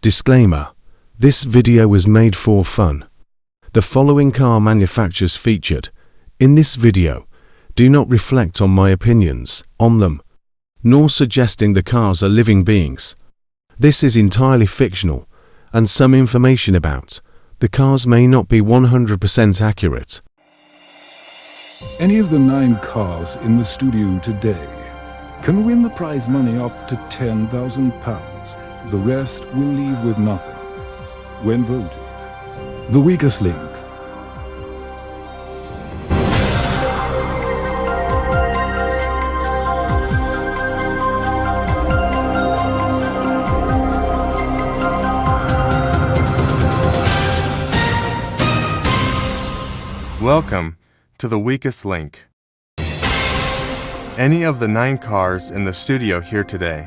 Disclaimer: this video was made for fun. The following car manufacturers featured in this video do not reflect on my opinions on them, nor suggesting the cars are living beings. This is entirely fictional, and some information about the cars may not be 100% accurate. Any of the 9 cars in the studio today can win the prize money up to £10,000. The rest will leave with nothing. When voted, the weakest link. Welcome to the weakest link. Any of the 9 cars in the studio here today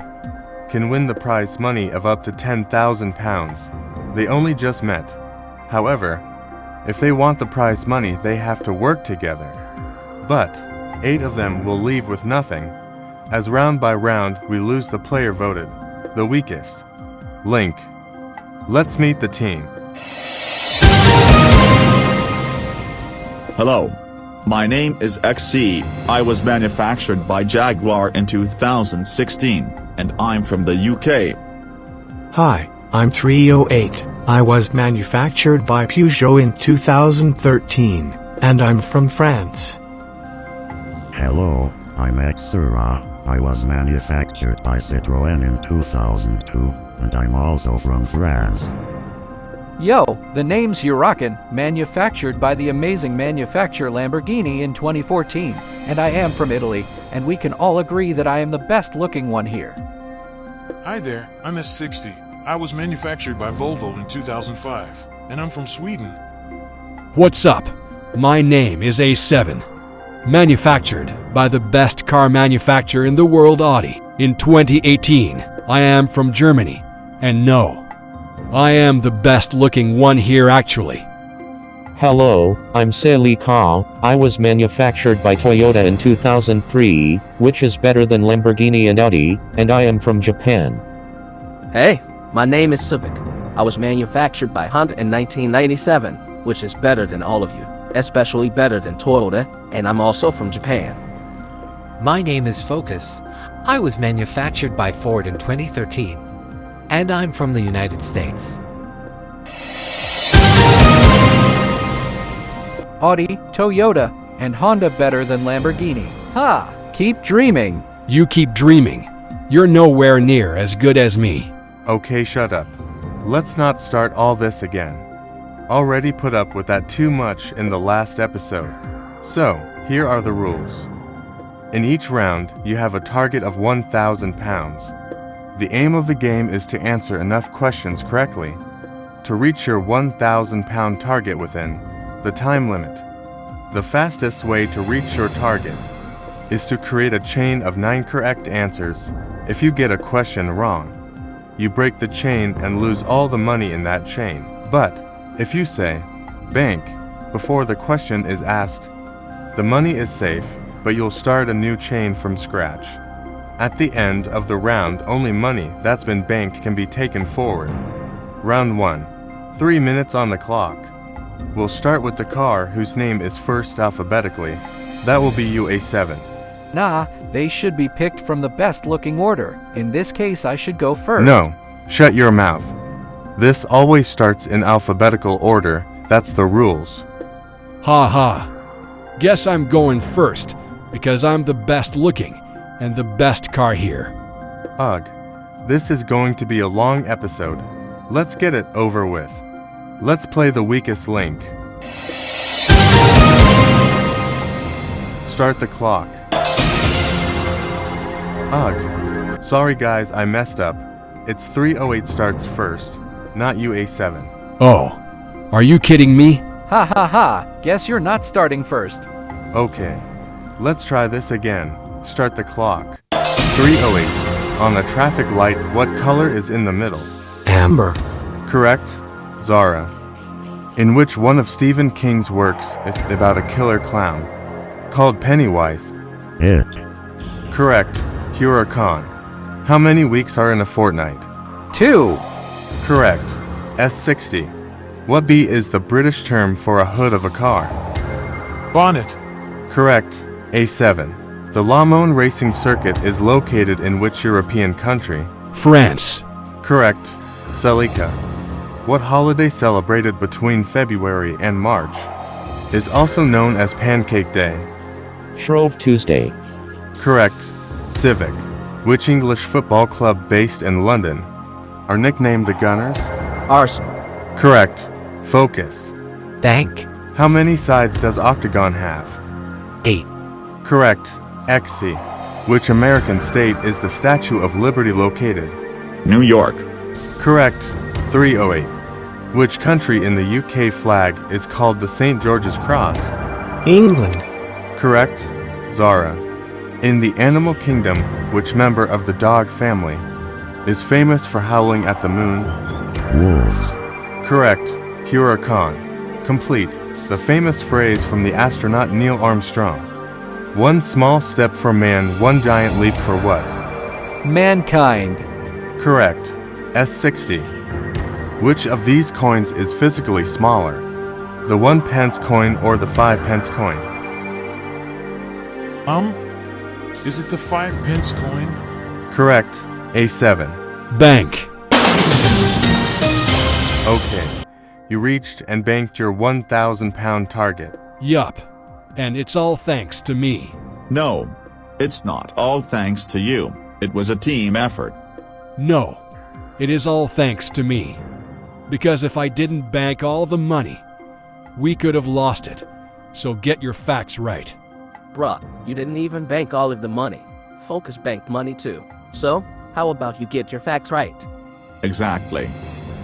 can win the prize money of up to £10,000. They only just met. However, if they want the prize money, they have to work together. But 8 of them will leave with nothing, as round by round we lose the player voted the weakest link. Let's meet the team. Hello, my name is XC. I was manufactured by Jaguar in 2016, and I'm from the UK. Hi, I'm 308. I was manufactured by Peugeot in 2013, and I'm from France. Hello, I'm Xura. I was manufactured by Citroën in 2002, and I'm also from France. Yo, the name's Huracan, manufactured by the amazing manufacturer Lamborghini in 2014, and I am from Italy, and we can all agree that I am the best looking one here. Hi there, I'm S60. I was manufactured by Volvo in 2005, and I'm from Sweden. What's up? My name is A7. Manufactured by the best car manufacturer in the world, Audi, in 2018. I am from Germany, and no, I am the best looking one here actually. Hello, I'm Sally Ka. I was manufactured by Toyota in 2003, which is better than Lamborghini and Audi, and I am from Japan. Hey, my name is Civic. I was manufactured by Honda in 1997, which is better than all of you, especially better than Toyota, and I'm also from Japan. My name is Focus. I was manufactured by Ford in 2013, and I'm from the United States. Audi, Toyota, and Honda better than Lamborghini. Ha! Keep dreaming! You keep dreaming. You're nowhere near as good as me. Okay, shut up. Let's not start all this again. Already put up with that too much in the last episode. So, here are the rules. In each round, you have a target of £1,000. The aim of the game is to answer enough questions correctly to reach your £1,000 target within the time limit. The fastest way to reach your target is to create a chain of 9 correct answers. If you get a question wrong, you break the chain and lose all the money in that chain. But if you say bank before the question is asked, the money is safe, but you'll start a new chain from scratch. At the end of the round, only money that's been banked can be taken forward. Round 1. 3 minutes on the clock. We'll start with the car whose name is first alphabetically. That will be you, A7. Nah, they should be picked from the best looking order. In this case, I should go first. No, shut your mouth. This always starts in alphabetical order. That's the rules. Ha ha. Guess I'm going first, because I'm the best looking and the best car here. Ugh. This is going to be a long episode. Let's get it over with. Let's play the weakest link. Start the clock. Ugh. Sorry guys, I messed up. It's 308 starts first, not you, A7. Oh, are you kidding me? Ha ha ha, guess you're not starting first. Okay, let's try this again. Start the clock. 308. On a traffic light, what color is in the middle? Amber. Correct, Zara. In which one of Stephen King's works is about a killer clown called Pennywise? It. Correct, Huracan. How many weeks are in a fortnight? 2. Correct. S60. What B is the British term for a hood of a car? Bonnet. Correct. A7. The Le Mans racing circuit is located in which European country? France. Correct. Celica. What holiday celebrated between February and March is also known as Pancake Day? Shrove Tuesday. Correct. Civic. Which English football club based in London are nicknamed the Gunners? Arsenal. Correct. Focus. Bank. How many sides does octagon have? 8. Correct. XC. Which American state is the Statue of Liberty located? New York. Correct. 308. Which country in the UK flag is called the St. George's Cross? England. Correct. Zara. In the animal kingdom, which member of the dog family is famous for howling at the moon? Wolves. Correct. Huracan. Complete. The famous phrase from the astronaut Neil Armstrong. One small step for man, one giant leap for what? Mankind. Correct. S60. Which of these coins is physically smaller? The 1 pence coin or the 5 pence coin? Is it the 5 pence coin? Correct. A7. Bank. Okay. You reached and banked your £1,000 target. Yup. And it's all thanks to me. No. It's not all thanks to you. It was a team effort. No. It is all thanks to me. Because if I didn't bank all the money, we could have lost it. So get your facts right. Bruh, you didn't even bank all of the money. Focus banked money too. So, how about you get your facts right? Exactly.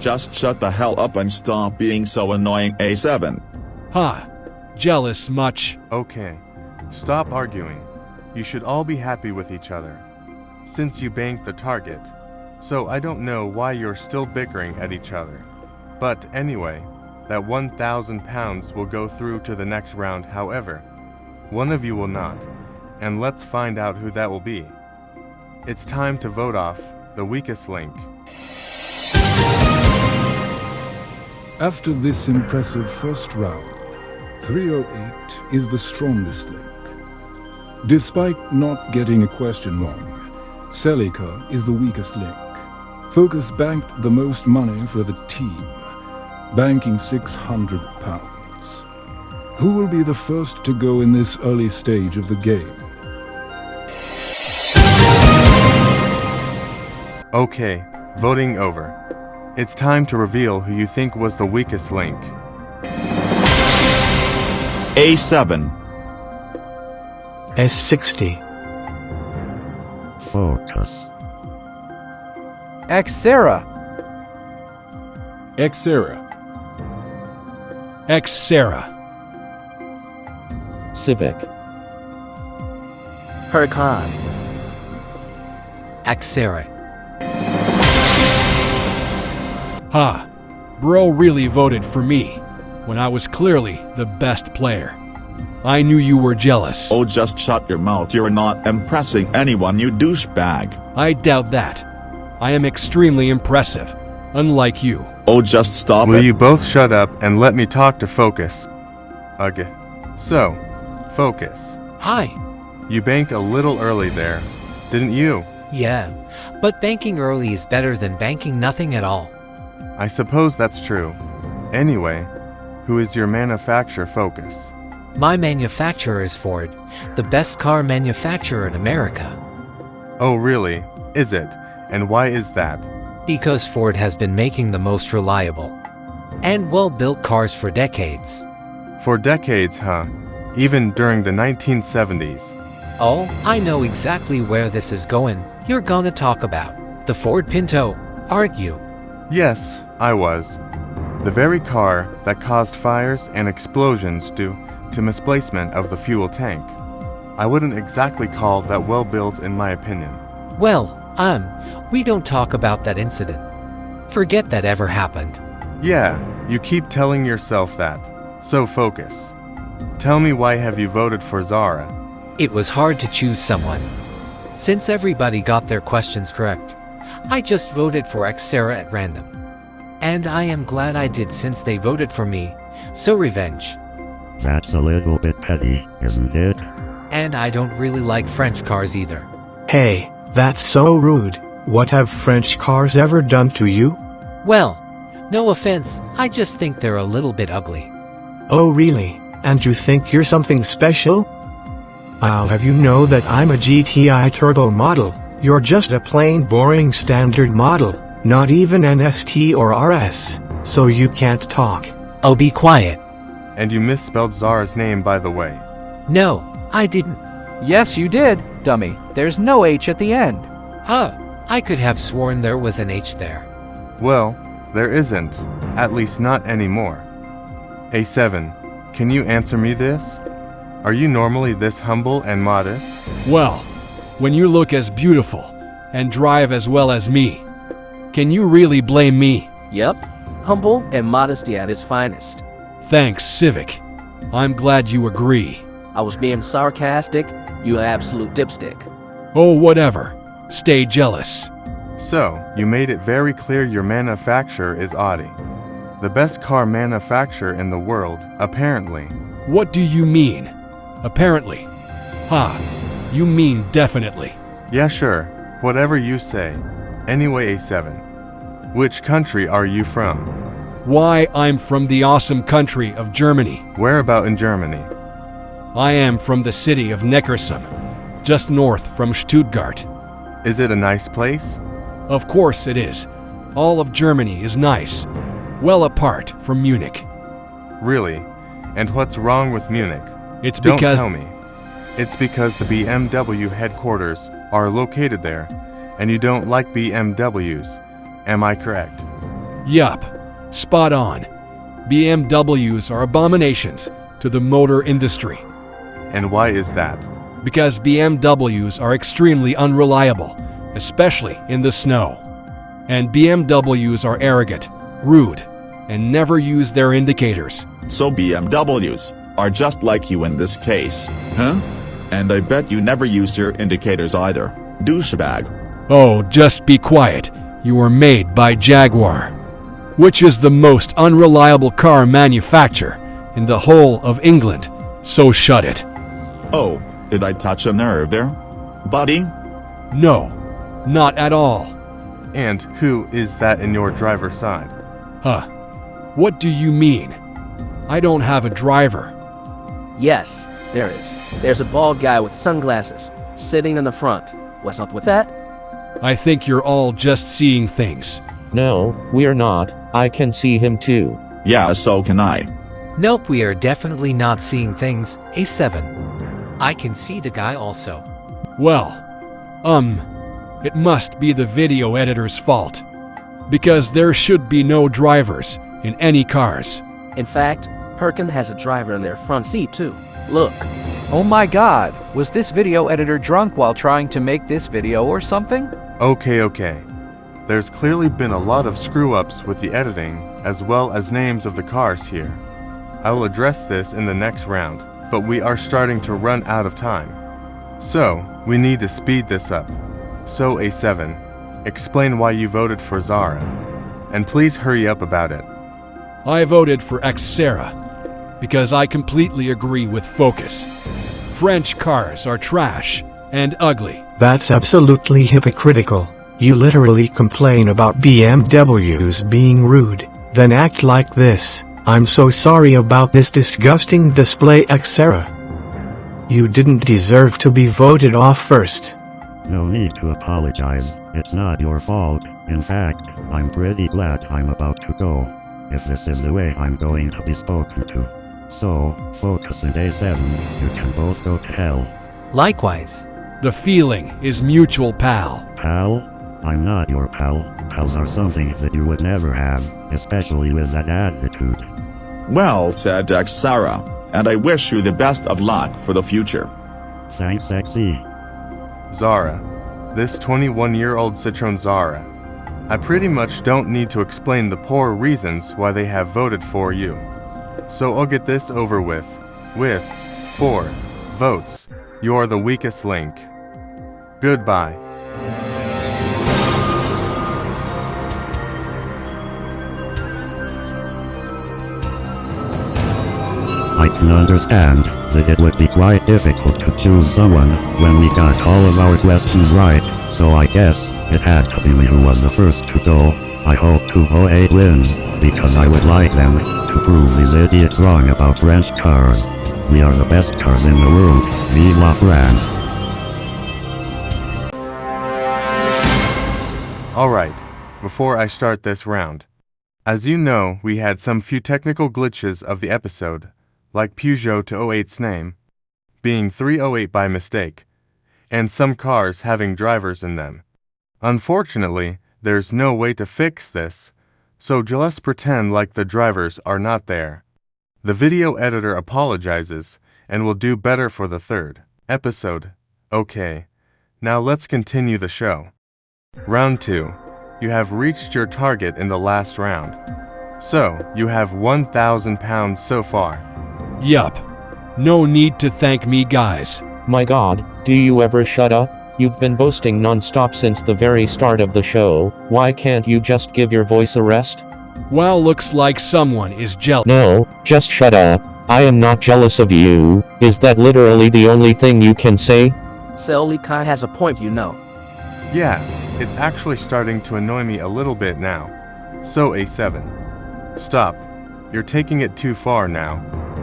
Just shut the hell up and stop being so annoying, A7. Ha! Jealous much? Okay. Stop arguing. You should all be happy with each other. Since you banked the target. So I don't know why you're still bickering at each other. But anyway, that £1,000 will go through to the next round. However, one of you will not. And let's find out who that will be. It's time to vote off the weakest link. After this impressive first round, 308 is the strongest link. Despite not getting a question wrong, Celica is the weakest link. Focus banked the most money for the team, banking £600. Who will be the first to go in this early stage of the game? Okay, voting over. It's time to reveal who you think was the weakest link. A7. S60. Focus. Xera. Xera. Xera. Civic. Huracan. Xera. Ha! Bro really voted for me, when I was clearly the best player. I knew you were jealous. Oh, just shut your mouth. You're not impressing anyone, you douchebag. I doubt that. I am extremely impressive, unlike you. Oh, just stop Will it. you both shut up and let me talk to Focus? Ugh. So, Focus. Hi. You banked a little early there, didn't you? Yeah, but banking early is better than banking nothing at all. I suppose that's true. Anyway, who is your manufacturer, Focus? My manufacturer is Ford, the best car manufacturer in America. Oh really? Is it? And why is that? Because Ford has been making the most reliable and well-built cars for decades. For decades, huh? Even during the 1970s. Oh, I know exactly where this is going. You're gonna talk about the Ford Pinto, aren't you? Yes, I was. The very car that caused fires and explosions due to misplacement of the fuel tank. I wouldn't exactly call that well built in my opinion. Well, we don't talk about that incident. Forget that ever happened. Yeah, you keep telling yourself that. So Focus. Tell me, why have you voted for Zara? It was hard to choose someone. Since everybody got their questions correct, I just voted for Xera at random. And I am glad I did since they voted for me. So revenge. That's a little bit petty, isn't it? And I don't really like French cars either. Hey, that's so rude. What have French cars ever done to you? Well, no offense, I just think they're a little bit ugly. Oh really? And you think you're something special? I'll have you know that I'm a GTI turbo model. You're just a plain boring standard model, not even an ST or RS, so you can't talk. Oh, be quiet. And you misspelled Zara's name, by the way. No, I didn't. Yes, you did, dummy. There's no H at the end. Huh, I could have sworn there was an H there. Well, there isn't. At least not anymore. A7, can you answer me this? Are you normally this humble and modest? Well, when you look as beautiful and drive as well as me, can you really blame me? Yep, humble and modesty at its finest. Thanks, Civic. I'm glad you agree. I was being sarcastic, you absolute dipstick. Oh, whatever. Stay jealous. So, you made it very clear your manufacturer is Audi. The best car manufacturer in the world, apparently. What do you mean? Apparently. Ha, you mean definitely. Yeah, sure. Whatever you say. Anyway, A7. Which country are you from? Why, I'm from the awesome country of Germany. Where about in Germany? I am from the city of Neckarsulm, just north from Stuttgart. Is it a nice place? Of course it is. All of Germany is nice, well apart from Munich. Really? And what's wrong with Munich? It's because... Don't tell me. It's because the BMW headquarters are located there, and you don't like BMWs. Am I correct? Yup, spot on. BMWs are abominations to the motor industry. And why is that? Because BMWs are extremely unreliable, especially in the snow. And BMWs are arrogant, rude, and never use their indicators. So BMWs are just like you in this case, huh? And I bet you never use your indicators either, douchebag. Oh, just be quiet. You were made by Jaguar, which is the most unreliable car manufacturer in the whole of England, so shut it. Oh, did I touch a nerve there, buddy? No, not at all. And who is that in your driver's side? Huh, what do you mean? I don't have a driver. Yes, there is. There's a bald guy with sunglasses, sitting in the front. What's up with that? I think you're all just seeing things. No, we're not. I can see him too. Yeah, so can I. Nope, we are definitely not seeing things. A7. I can see the guy also. Well, it must be the video editor's fault. Because there should be no drivers in any cars. In fact, Herkin has a driver in their front seat too. Look. Oh my god, was this video editor drunk while trying to make this video or something? Okay. There's clearly been a lot of screw-ups with the editing, as well as names of the cars here. I will address this in the next round, but we are starting to run out of time. So, we need to speed this up. So, A7, explain why you voted for Zara. And please hurry up about it. I voted for Xterra because I completely agree with Focus. French cars are trash and ugly. That's absolutely hypocritical. You literally complain about BMWs being rude, then act like this. I'm so sorry about this disgusting display, Xterra. You didn't deserve to be voted off first. No need to apologize, it's not your fault. In fact, I'm pretty glad I'm about to go, if this is the way I'm going to be spoken to. So, Focus and A7, you can both go to hell. Likewise. The feeling is mutual, pal. Pal? I'm not your pal. Pals are something that you would never have, especially with that attitude. Well said, Xterra, and I wish you the best of luck for the future. Thanks, XE. Zara, this 21-year-old Citroen Zara. I pretty much don't need to explain the poor reasons why they have voted for you. So I'll get this over with 4 votes. You're the weakest link. Goodbye. I can understand that it would be quite difficult to choose someone when we got all of our questions right, so I guess it had to be me who was the first to go. I hope 208 wins, because I would like them to prove these idiots wrong about French cars. We are the best cars in the world. Vive la France. Alright, before I start this round. As you know, we had some few technical glitches of the episode, like Peugeot 208's name being 308 by mistake, and some cars having drivers in them. Unfortunately, there's no way to fix this, so just pretend like the drivers are not there. The video editor apologizes and will do better for the third episode. Okay, now let's continue the show. Round 2. You have reached your target in the last round. So, you have 1,000 pounds so far. Yup. No need to thank me, guys. My god, do you ever shut up? You've been boasting non-stop since the very start of the show. Why can't you just give your voice a rest? Well, looks like someone is jealous. No, just shut up. I am not jealous of you. Is that literally the only thing you can say? Saoli Kai has a point, you know. Yeah, it's actually starting to annoy me a little bit now. So A7. Stop. You're taking it too far now,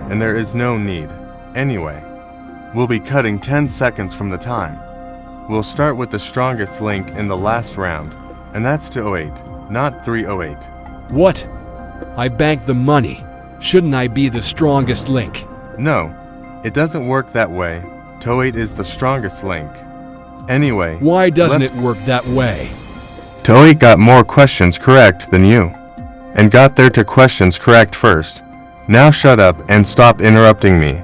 and there is no need. Anyway, we'll be cutting 10 seconds from the time. We'll start with the strongest link in the last round, and that's 208, not 308. What? I banked the money. Shouldn't I be the strongest link? No, it doesn't work that way. 208 is the strongest link. Anyway, why doesn't it work that way? 208 got more questions correct than you, and got their 2 questions correct first. Now shut up and stop interrupting me.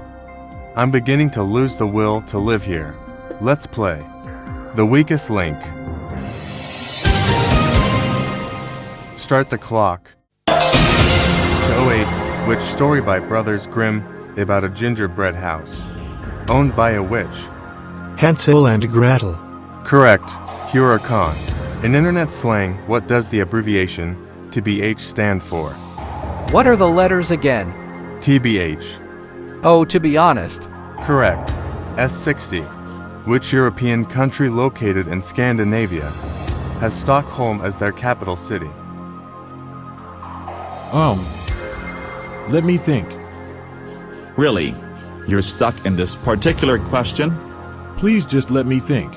I'm beginning to lose the will to live here. Let's play. The weakest link. Start the clock. 208, which story by Brothers Grimm about a gingerbread house owned by a witch? Hansel and Gretel. Correct. Huracan. In internet slang, what does the abbreviation TBH stand for? What are the letters again? TBH. Oh, to be honest. Correct. S60. Which European country located in Scandinavia has Stockholm as their capital city? Let me think. Really? You're stuck in this particular question? Please just let me think.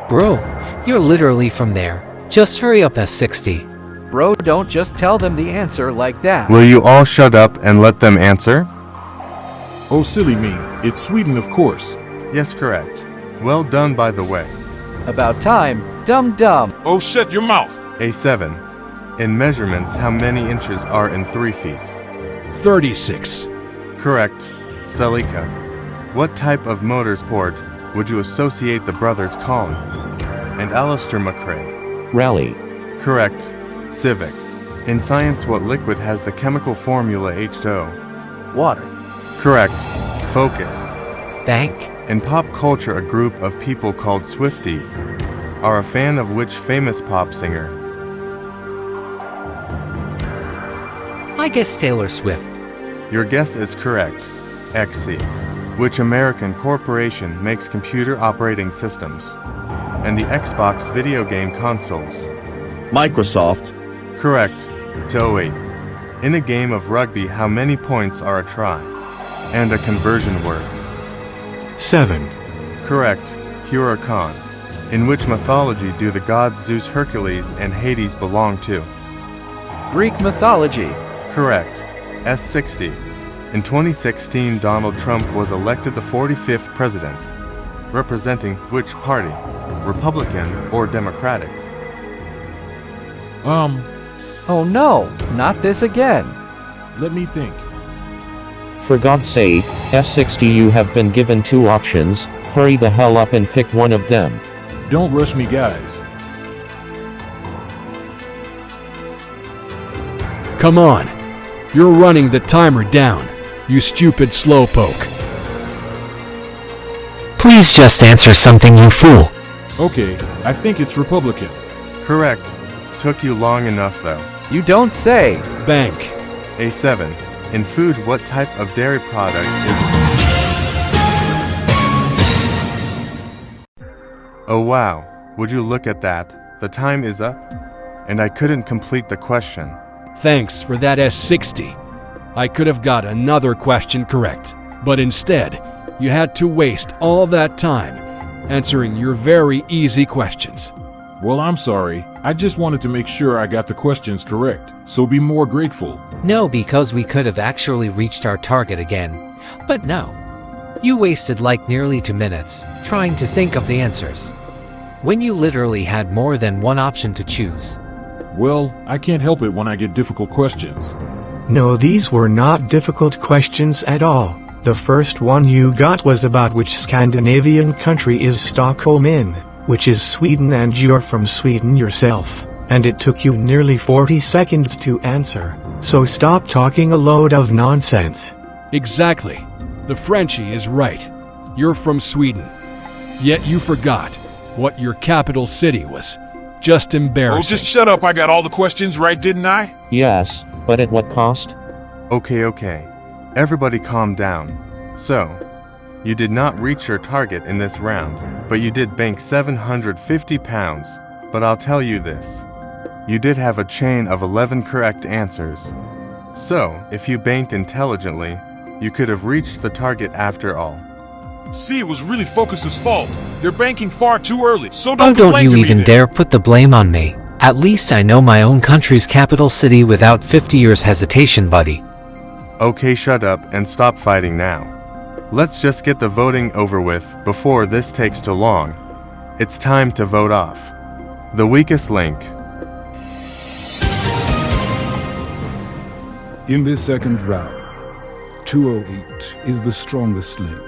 Bro, you're literally from there. Just hurry up, S60. Bro, don't just tell them the answer like that. Will you all shut up and let them answer? Oh, silly me. It's Sweden, of course. Yes, correct. Well done, by the way. About time, dum-dum. Oh, shut your mouth. A7. In measurements, how many inches are in 3 feet? 36. Correct. Salika. What type of motorsport would you associate the brothers Colin and Alistair McRae? Rally. Correct. Civic. In science, what liquid has the chemical formula H2O? Water. Correct. Focus. Bank. In pop culture, a group of people called Swifties are a fan of which famous pop singer? I guess Taylor Swift. Your guess is correct. XC. Which American corporation makes computer operating systems and the Xbox video game consoles? Microsoft. Correct. 208. In a game of rugby, how many points are a try and a conversion worth? 7. Correct. Huracan. In which mythology do the gods Zeus, Hercules, and Hades belong to? Greek mythology. Correct. S60. In 2016, Donald Trump was elected the 45th president, representing which party? Republican or Democratic? Oh no, not this again. Let me think. For God's sake, S60, you have been given 2 options. Hurry the hell up and pick one of them. Don't rush me, guys. Come on. You're running the timer down, you stupid slowpoke. Please just answer something, you fool. Okay, I think it's Republican. Correct. Took you long enough, though. You don't say. Bank. A7. In food, what type of dairy product is... Oh wow, would you look at that? The time is up, and I couldn't complete the question. Thanks for that S60. I could have got another question correct, but instead, you had to waste all that time answering your very easy questions. Well, I'm sorry. I just wanted to make sure I got the questions correct, so be more grateful. No, because we could have actually reached our target again. But no. You wasted like nearly 2 minutes trying to think of the answers, when you literally had more than one option to choose. Well, I can't help it when I get difficult questions. No, these were not difficult questions at all. The first one you got was about which Scandinavian country is Stockholm in, which is Sweden, and you're from Sweden yourself, and it took you nearly 40 seconds to answer, so stop talking a load of nonsense. Exactly. The Frenchie is right. You're from Sweden. Yet you forgot what your capital city was. Just embarrassing. Oh, just shut up. I got all the questions right, didn't I? Yes, but at what cost? Okay. Everybody calm down. So, you did not reach your target in this round, but you did bank £750. But I'll tell you this. You did have a chain of 11 correct answers. So, if you banked intelligently, you could have reached the target after all. See, it was really Focus's fault. They're banking far too early, so Oh, don't don't complain you to me even then. dare put the blame on me. At least I know my own country's capital city without 50 years hesitation, buddy. Okay, shut up and stop fighting now. Let's just get the voting over with before this takes too long. It's time to vote off the weakest link. In this second round, 208 is the strongest link.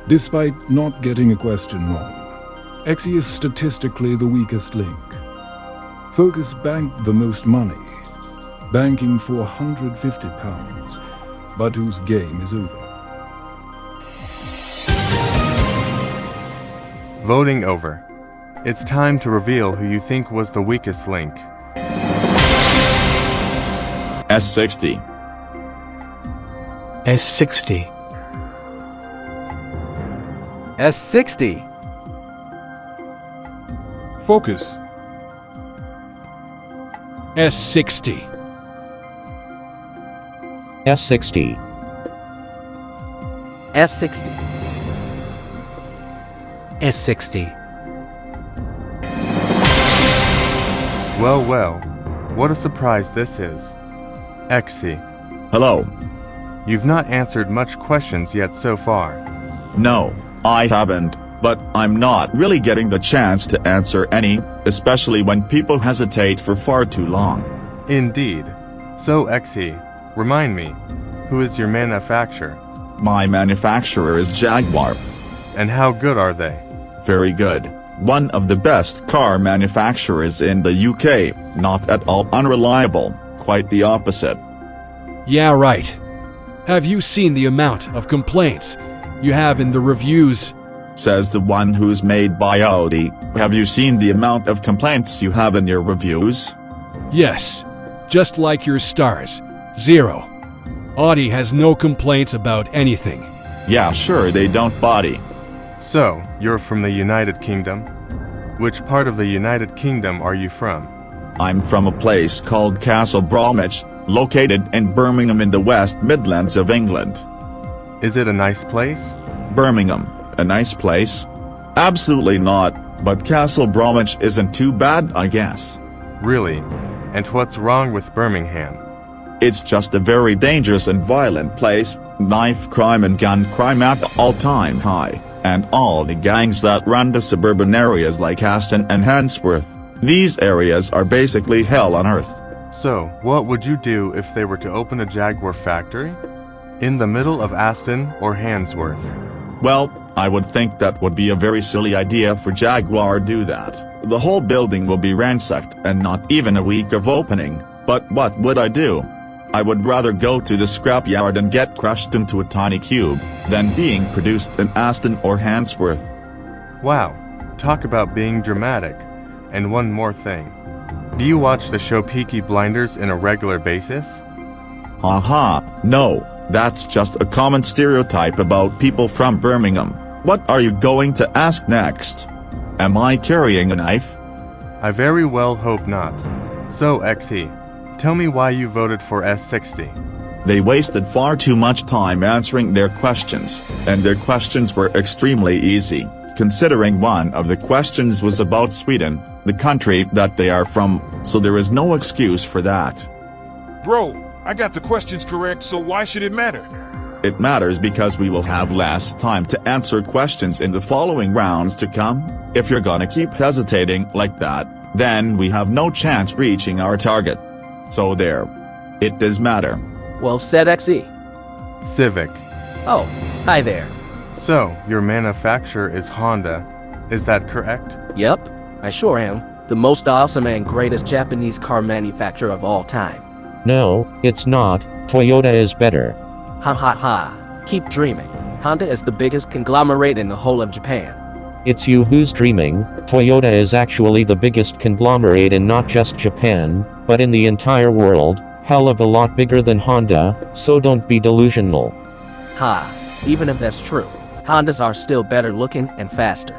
Despite not getting a question wrong, Exy is statistically the weakest link. Focus banked the most money, banking £450, but whose game is over. Voting over. It's time to reveal who you think was the weakest link. S60. S60. S60. Focus. S60. S60. S60. S60. Well, what a surprise this is. Exy, Hello. you've not answered much questions yet so far. No, I haven't, but I'm not really getting the chance to answer any, especially when people hesitate for far too long. Indeed. So Exy, remind me, who is your manufacturer? My manufacturer is Jaguar. And how good are they? Very good. One of the best car manufacturers in the UK, not at all unreliable, quite the opposite. Yeah, right. Have you seen the amount of complaints you have in the reviews? Says the one who's made by Audi. Have you seen the amount of complaints you have in your reviews? Yes, just like your stars. 0. Audi has no complaints about anything. Yeah, sure, they don't body. So, you're from the United Kingdom? Which part of the United Kingdom are you from? I'm from a place called Castle Bromwich, located in Birmingham in the West Midlands of England. Is it a nice place? Birmingham, a nice place? Absolutely not, but Castle Bromwich isn't too bad, I guess. Really? And what's wrong with Birmingham? It's just a very dangerous and violent place, knife crime and gun crime at all-time high, and all the gangs that run the suburban areas like Aston and Handsworth. These areas are basically hell on earth. So, what would you do if they were to open a Jaguar factory? In the middle of Aston or Handsworth? Well, I would think that would be a very silly idea for Jaguar to do that. The whole building will be ransacked and not even a week of opening, but what would I do? I would rather go to the scrapyard and get crushed into a tiny cube, than being produced in Aston or Handsworth. Wow, talk about being dramatic. And one more thing. Do you watch the show Peaky Blinders on a regular basis? Haha, no, that's just a common stereotype about people from Birmingham. What are you going to ask next? Am I carrying a knife? I very well hope not. So, XE, tell me why you voted for S60. They wasted far too much time answering their questions, and their questions were extremely easy, considering one of the questions was about Sweden, the country that they are from, so there is no excuse for that. Bro, I got the questions correct, so why should it matter? It matters because we will have less time to answer questions in the following rounds to come. If you're gonna keep hesitating like that, then we have no chance reaching our target. So there. It does matter. Well said, XE. Civic. Oh, hi there. So, your manufacturer is Honda. Is that correct? Yep, I sure am. The most awesome and greatest Japanese car manufacturer of all time. No, it's not. Toyota is better. Ha ha ha. Keep dreaming. Honda is the biggest conglomerate in the whole of Japan. It's you who's dreaming. Toyota is actually the biggest conglomerate in not just Japan, but in the entire world. Hell of a lot bigger than Honda, so don't be delusional. Ha. Even if that's true, Hondas are still better looking and faster.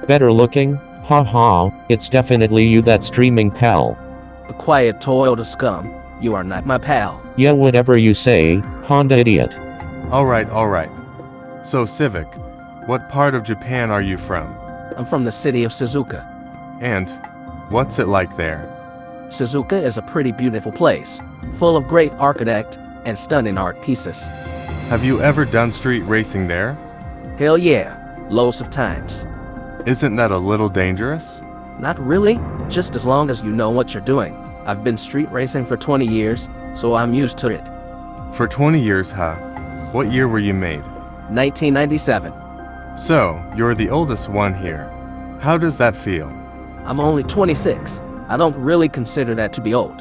Better looking? Ha ha, it's definitely you that's dreaming, pal. The quiet Toyota scum. You are not my pal. Yeah, whatever you say, Honda idiot. Alright. So, Civic, what part of Japan are you from? I'm from the city of Suzuka. And what's it like there? Suzuka is a pretty beautiful place, full of great architect and stunning art pieces. Have you ever done street racing there? Hell yeah, loads of times. Isn't that a little dangerous? Not really, just as long as you know what you're doing. I've been street racing for 20 years, so I'm used to it. For 20 years, huh? What year were you made? 1997. So, you're the oldest one here. How does that feel? I'm only 26. I don't really consider that to be old.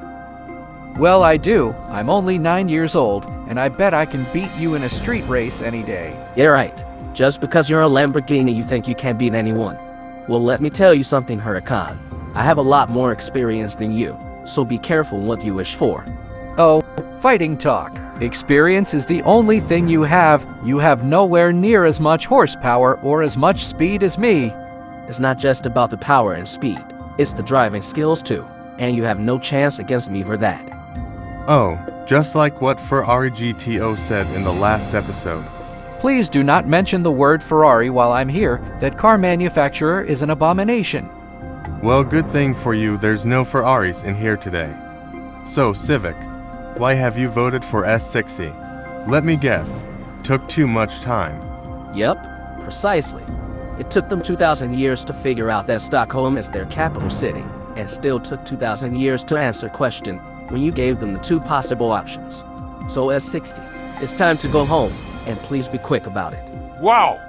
Well, I do. I'm only 9 years old, and I bet I can beat you in a street race any day. Yeah, right. Just because you're a Lamborghini, you think you can't beat anyone. Well, let me tell you something, Huracan. I have a lot more experience than you, so be careful what you wish for. Oh, fighting talk. Experience is the only thing you have. You have nowhere near as much horsepower or as much speed as me. It's not just about the power and speed. It's the driving skills too, and you have no chance against me for that. Oh, just like what Ferrari GTO said in the last episode. Please do not mention the word Ferrari while I'm here. That car manufacturer is an abomination. Well, good thing for you there's no Ferraris in here today. So, Civic, why have you voted for S60? Let me guess, took too much time. Yep, precisely. It took them 2,000 years to figure out that Stockholm is their capital city, and still took 2,000 years to answer question when you gave them the two possible options. So S60, it's time to go home, and please be quick about it. Wow!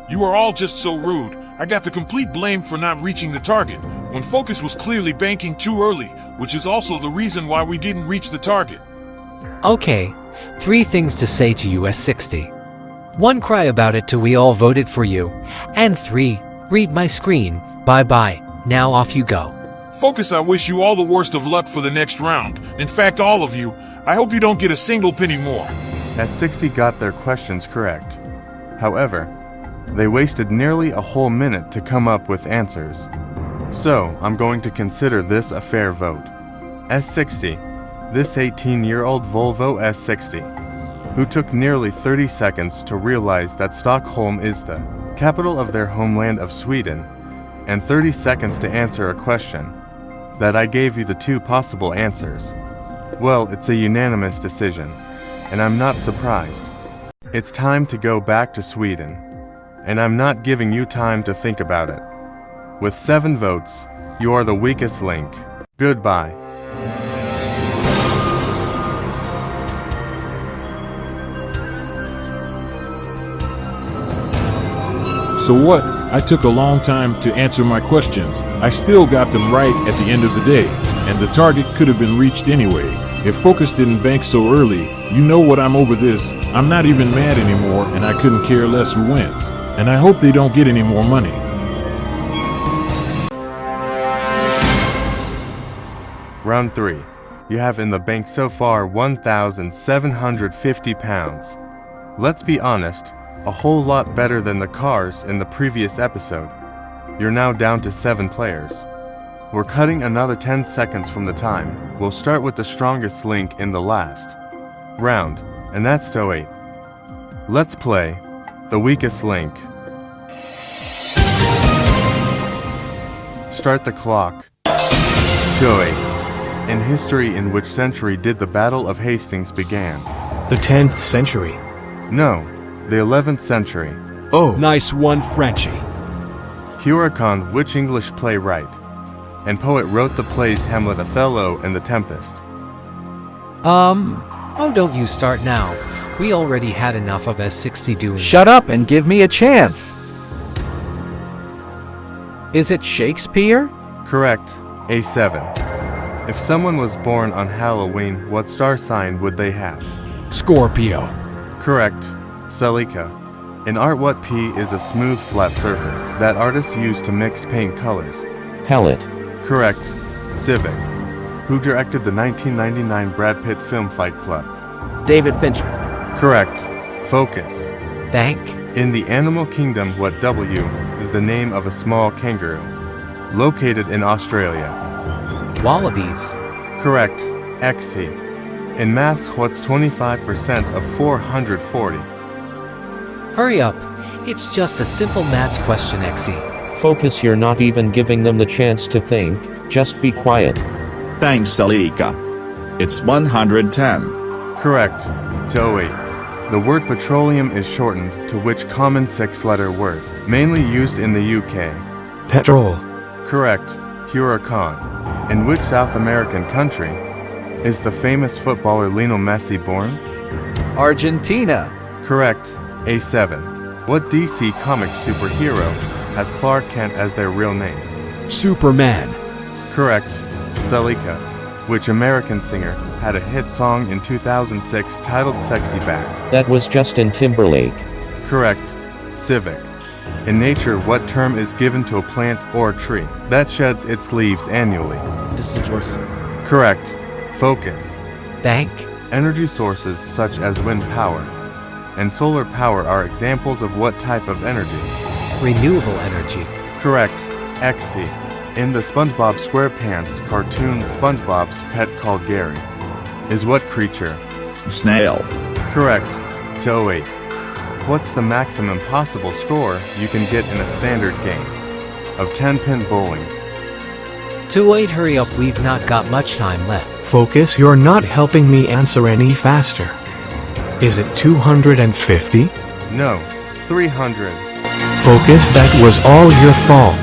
You are all just so rude. I got the complete blame for not reaching the target, when Focus was clearly banking too early, which is also the reason why we didn't reach the target. Okay, 3 things to say to you S60. 1, cry about it till we all voted for you. And 3, read my screen. Bye-bye. Now off you go. Focus, I wish you all the worst of luck for the next round. In fact, all of you. I hope you don't get a single penny more. S60 got their questions correct. However, they wasted nearly a whole minute to come up with answers. So, I'm going to consider this a fair vote. S60, this 18-year-old Volvo S60, who took nearly 30 seconds to realize that Stockholm is the capital of their homeland of Sweden, and 30 seconds to answer a question, that I gave you the 2 possible answers. Well, it's a unanimous decision, and I'm not surprised. It's time to go back to Sweden, and I'm not giving you time to think about it. With 7 votes, you are the weakest link. Goodbye. So what? I took a long time to answer my questions. I still got them right at the end of the day, and the target could have been reached anyway. If Focus didn't bank so early, you know what, I'm over this. I'm not even mad anymore, and I couldn't care less who wins. And I hope they don't get any more money. Round 3. you have in the bank so far 1,750 pounds. Let's be honest, a whole lot better than the cars in the previous episode. You're now down to 7 players. We're cutting another 10 seconds from the time. We'll start with the strongest link in the last round, and that's to 8. Let's play the weakest link. Start the clock. 208. In history, in which century did the Battle of Hastings began? The 10th century. No, the 11th century. Oh. Nice one, Frenchie. Huracan, which English playwright and poet wrote the plays Hamlet, Othello, and The Tempest? Oh, don't you start now. We already had enough of S60 doing Shut up and give me a chance. Is it Shakespeare? Correct, A7. If someone was born on Halloween, what star sign would they have? Scorpio. Correct, Celica. In art, what P is a smooth, flat surface that artists use to mix paint colors? Palette. Correct, Civic. Who directed the 1999 Brad Pitt film Fight Club? David Fincher. Correct, Focus. Bank. In the animal kingdom, what W is the name of a small kangaroo located in Australia? Wallabies. Correct, XC. In maths, what's 25% of 440? Hurry up. It's just a simple maths question, Xe. Focus, you're not even giving them the chance to think, just be quiet. Thanks, Celica. It's 110. Correct, to 08. The word petroleum is shortened to which common 6-letter word, mainly used in the UK? Petrol. Correct, Huracan. In which South American country is the famous footballer Lionel Messi born? Argentina. Correct, A7. What DC comic superhero has Clark Kent as their real name? Superman. Correct, Celica. Which American singer had a hit song in 2006 titled Sexy Back? That was Justin Timberlake. Correct, Civic. In nature, what term is given to a plant or tree that sheds its leaves annually? Deciduous. Correct, Focus. Bank. Energy sources such as wind power and solar power are examples of what type of energy? Renewable energy. Correct, XC. In the SpongeBob SquarePants cartoon, SpongeBob's pet called Gary is what creature? Snail. Correct, to 08. What's the maximum possible score you can get in a standard game of 10-pin bowling? To 8, hurry up, we've not got much time left. Focus, you're not helping me answer any faster. Is it 250? No, 300. Focus, that was all your fault.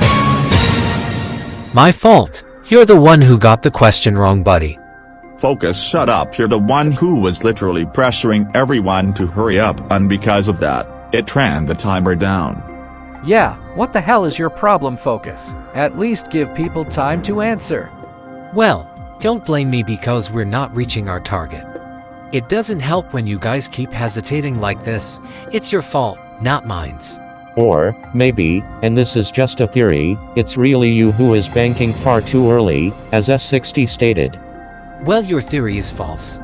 My fault. You're the one who got the question wrong, buddy. Focus, shut up. You're the one who was literally pressuring everyone to hurry up, and because of that, it ran the timer down. Yeah, what the hell is your problem, Focus? At least give people time to answer. Well, don't blame me because we're not reaching our target. It doesn't help when you guys keep hesitating like this. It's your fault, not mine's. Or, maybe, and this is just a theory, it's really you who is banking far too early, as S60 stated. Well, your theory is false.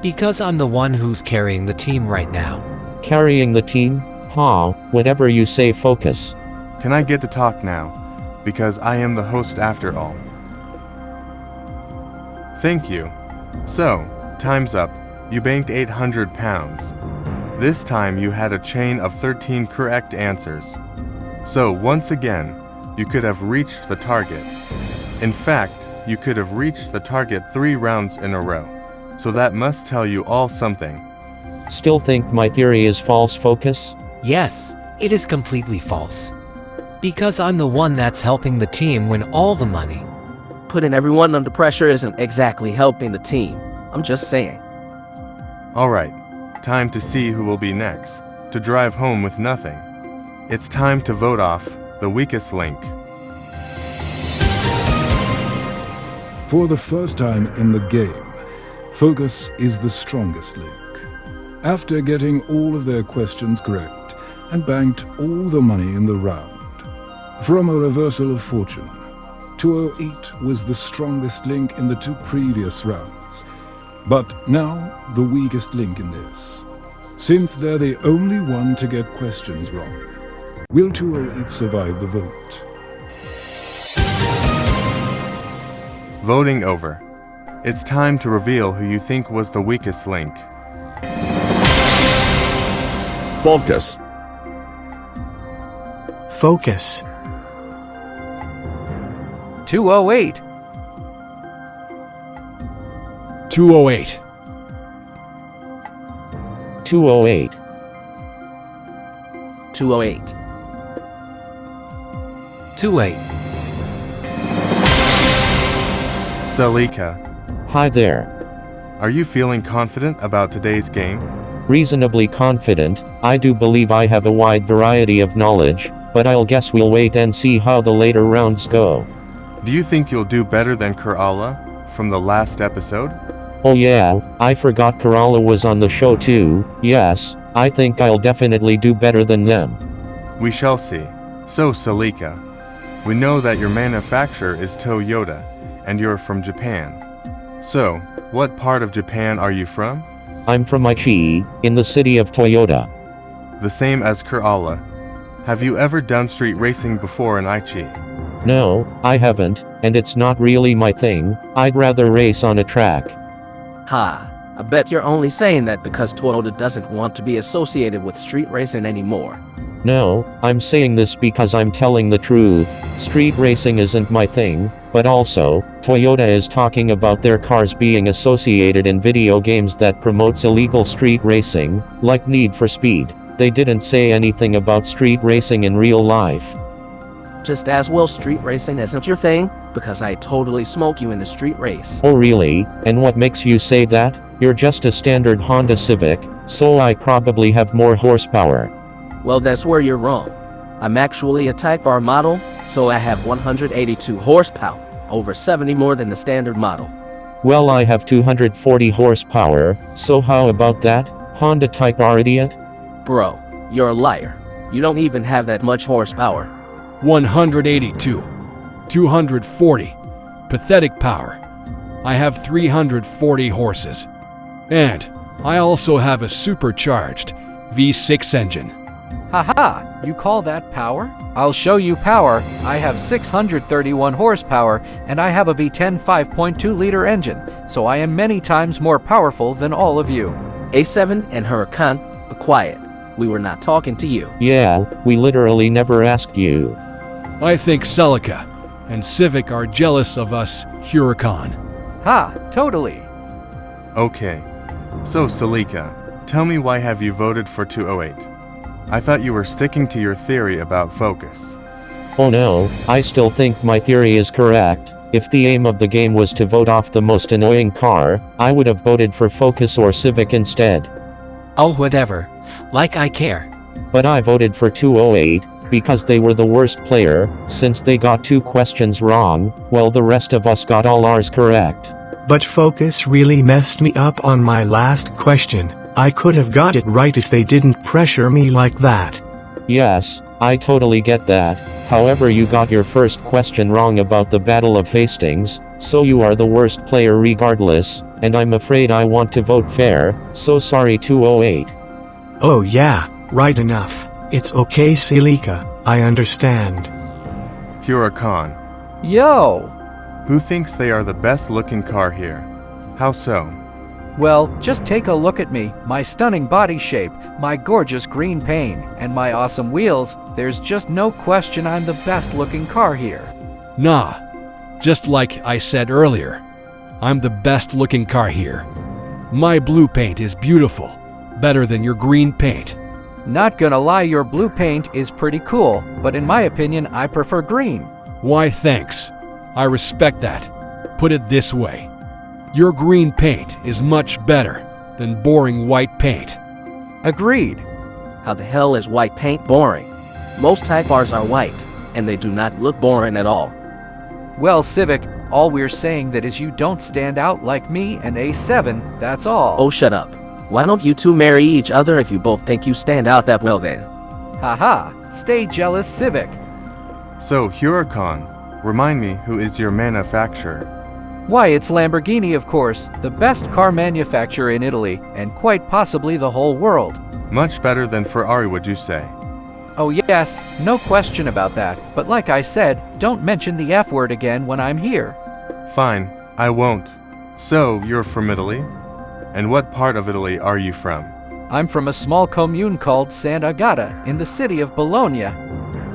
Because I'm the one who's carrying the team right now. Carrying the team? Ha, whatever you say, Focus. Can I get to talk now? Because I am the host after all. Thank you. So, time's up. You banked 800 pounds. This time you had a chain of 13 correct answers. So once again, you could have reached the target. In fact, you could have reached the target 3 rounds in a row. So that must tell you all something. Still think my theory is false, Focus? Yes, it is completely false. Because I'm the one that's helping the team win all the money. Putting everyone under pressure isn't exactly helping the team. I'm just saying. Alright, time to see who will be next, to drive home with nothing. It's time to vote off the weakest link. For the first time in the game, Focus is the strongest link. After getting all of their questions correct and banked all the money in the round, from a reversal of fortune, 208 was the strongest link in the two previous rounds, but now the weakest link in this. Since they're the only one to get questions wrong, will 208 survive the vote? Voting over. It's time to reveal who you think was the weakest link. Focus. Focus. 208. 208. 208. 208. 28. Salika, Hi there. are you feeling confident about today's game? Reasonably confident. I do believe I have a wide variety of knowledge, but I'll guess we'll wait and see how the later rounds go. Do you think you'll do better than Kerala from the last episode? Oh yeah, I forgot Kerala was on the show too. Yes, I think I'll definitely do better than them. We shall see. So, Salika, we know that your manufacturer is Toyota, and you're from Japan. So, what part of Japan are you from? I'm from Aichi, in the city of Toyota. The same as Kerala. Have you ever done street racing before in Aichi? No, I haven't, and it's not really my thing. I'd rather race on a track. Ha, I bet you're only saying that because Toyota doesn't want to be associated with street racing anymore. No, I'm saying this because I'm telling the truth. Street racing isn't my thing, but also, Toyota is talking about their cars being associated in video games that promotes illegal street racing, like Need for Speed. They didn't say anything about street racing in real life. Just as well street racing isn't your thing, because I totally smoke you in a street race. Oh really? And what makes you say that? You're just a standard Honda Civic, so I probably have more horsepower. Well, that's where you're wrong. I'm actually a Type R model, so I have 182 horsepower, over 70 more than the standard model. Well, I have 240 horsepower, so how about that, Honda Type R idiot? Bro, you're a liar. You don't even have that much horsepower. 182. 240. Pathetic power. I have 340 horses. And I also have a supercharged V6 engine. Haha, you call that power? I'll show you power. I have 631 horsepower, and I have a V10 5.2-liter engine, so I am many times more powerful than all of you. A7 and Huracan, be quiet. We were not talking to you. Yeah, we literally never asked you. I think Celica and Civic are jealous of us Huracan. Ha, totally. Okay. So, Salika, tell me, why have you voted for 208? I thought you were sticking to your theory about focus. Oh no, I still think my theory is correct. If the aim of the game was to vote off the most annoying car, I would have voted for Focus or Civic instead. Oh, whatever. Like I care. But I voted for 208, because they were the worst player, since they got 2 questions wrong, while the rest of us got all ours correct. But Focus really messed me up on my last question. I could have got it right if they didn't pressure me like that. Yes, I totally get that. However, you got your first question wrong about the Battle of Hastings, so you are the worst player regardless, and I'm afraid I want to vote fair, so sorry 208. Oh yeah, right enough. It's okay Celica, I understand. Huracan, Yo! who thinks they are the best looking car here? How so? Well, just take a look at me, my stunning body shape, my gorgeous green paint, and my awesome wheels. There's just no question I'm the best looking car here. Nah, just like I said earlier, I'm the best looking car here. My blue paint is beautiful, better than your green paint. Not gonna lie, your blue paint is pretty cool, but in my opinion, I prefer green. Why thanks, I respect that. Put it this way. Your green paint is much better than boring white paint. Agreed. How the hell is white paint boring? Most Type Rs are white, and they do not look boring at all. Well, Civic, all we're saying that is you don't stand out like me and A7, that's all. Oh, shut up. Why don't you two marry each other if you both think you stand out that well then? Haha, stay jealous, Civic. So, Huracan, Remind me, who is your manufacturer? Why, it's Lamborghini, of course, the best car manufacturer in Italy, and quite possibly the whole world. Much better than Ferrari, would you say? Oh yes, no question about that, but like I said, don't mention the F word again when I'm here. Fine, I won't. So, you're from Italy? And what part of Italy are you from? I'm from a small commune called Sant'Agata in the city of Bologna.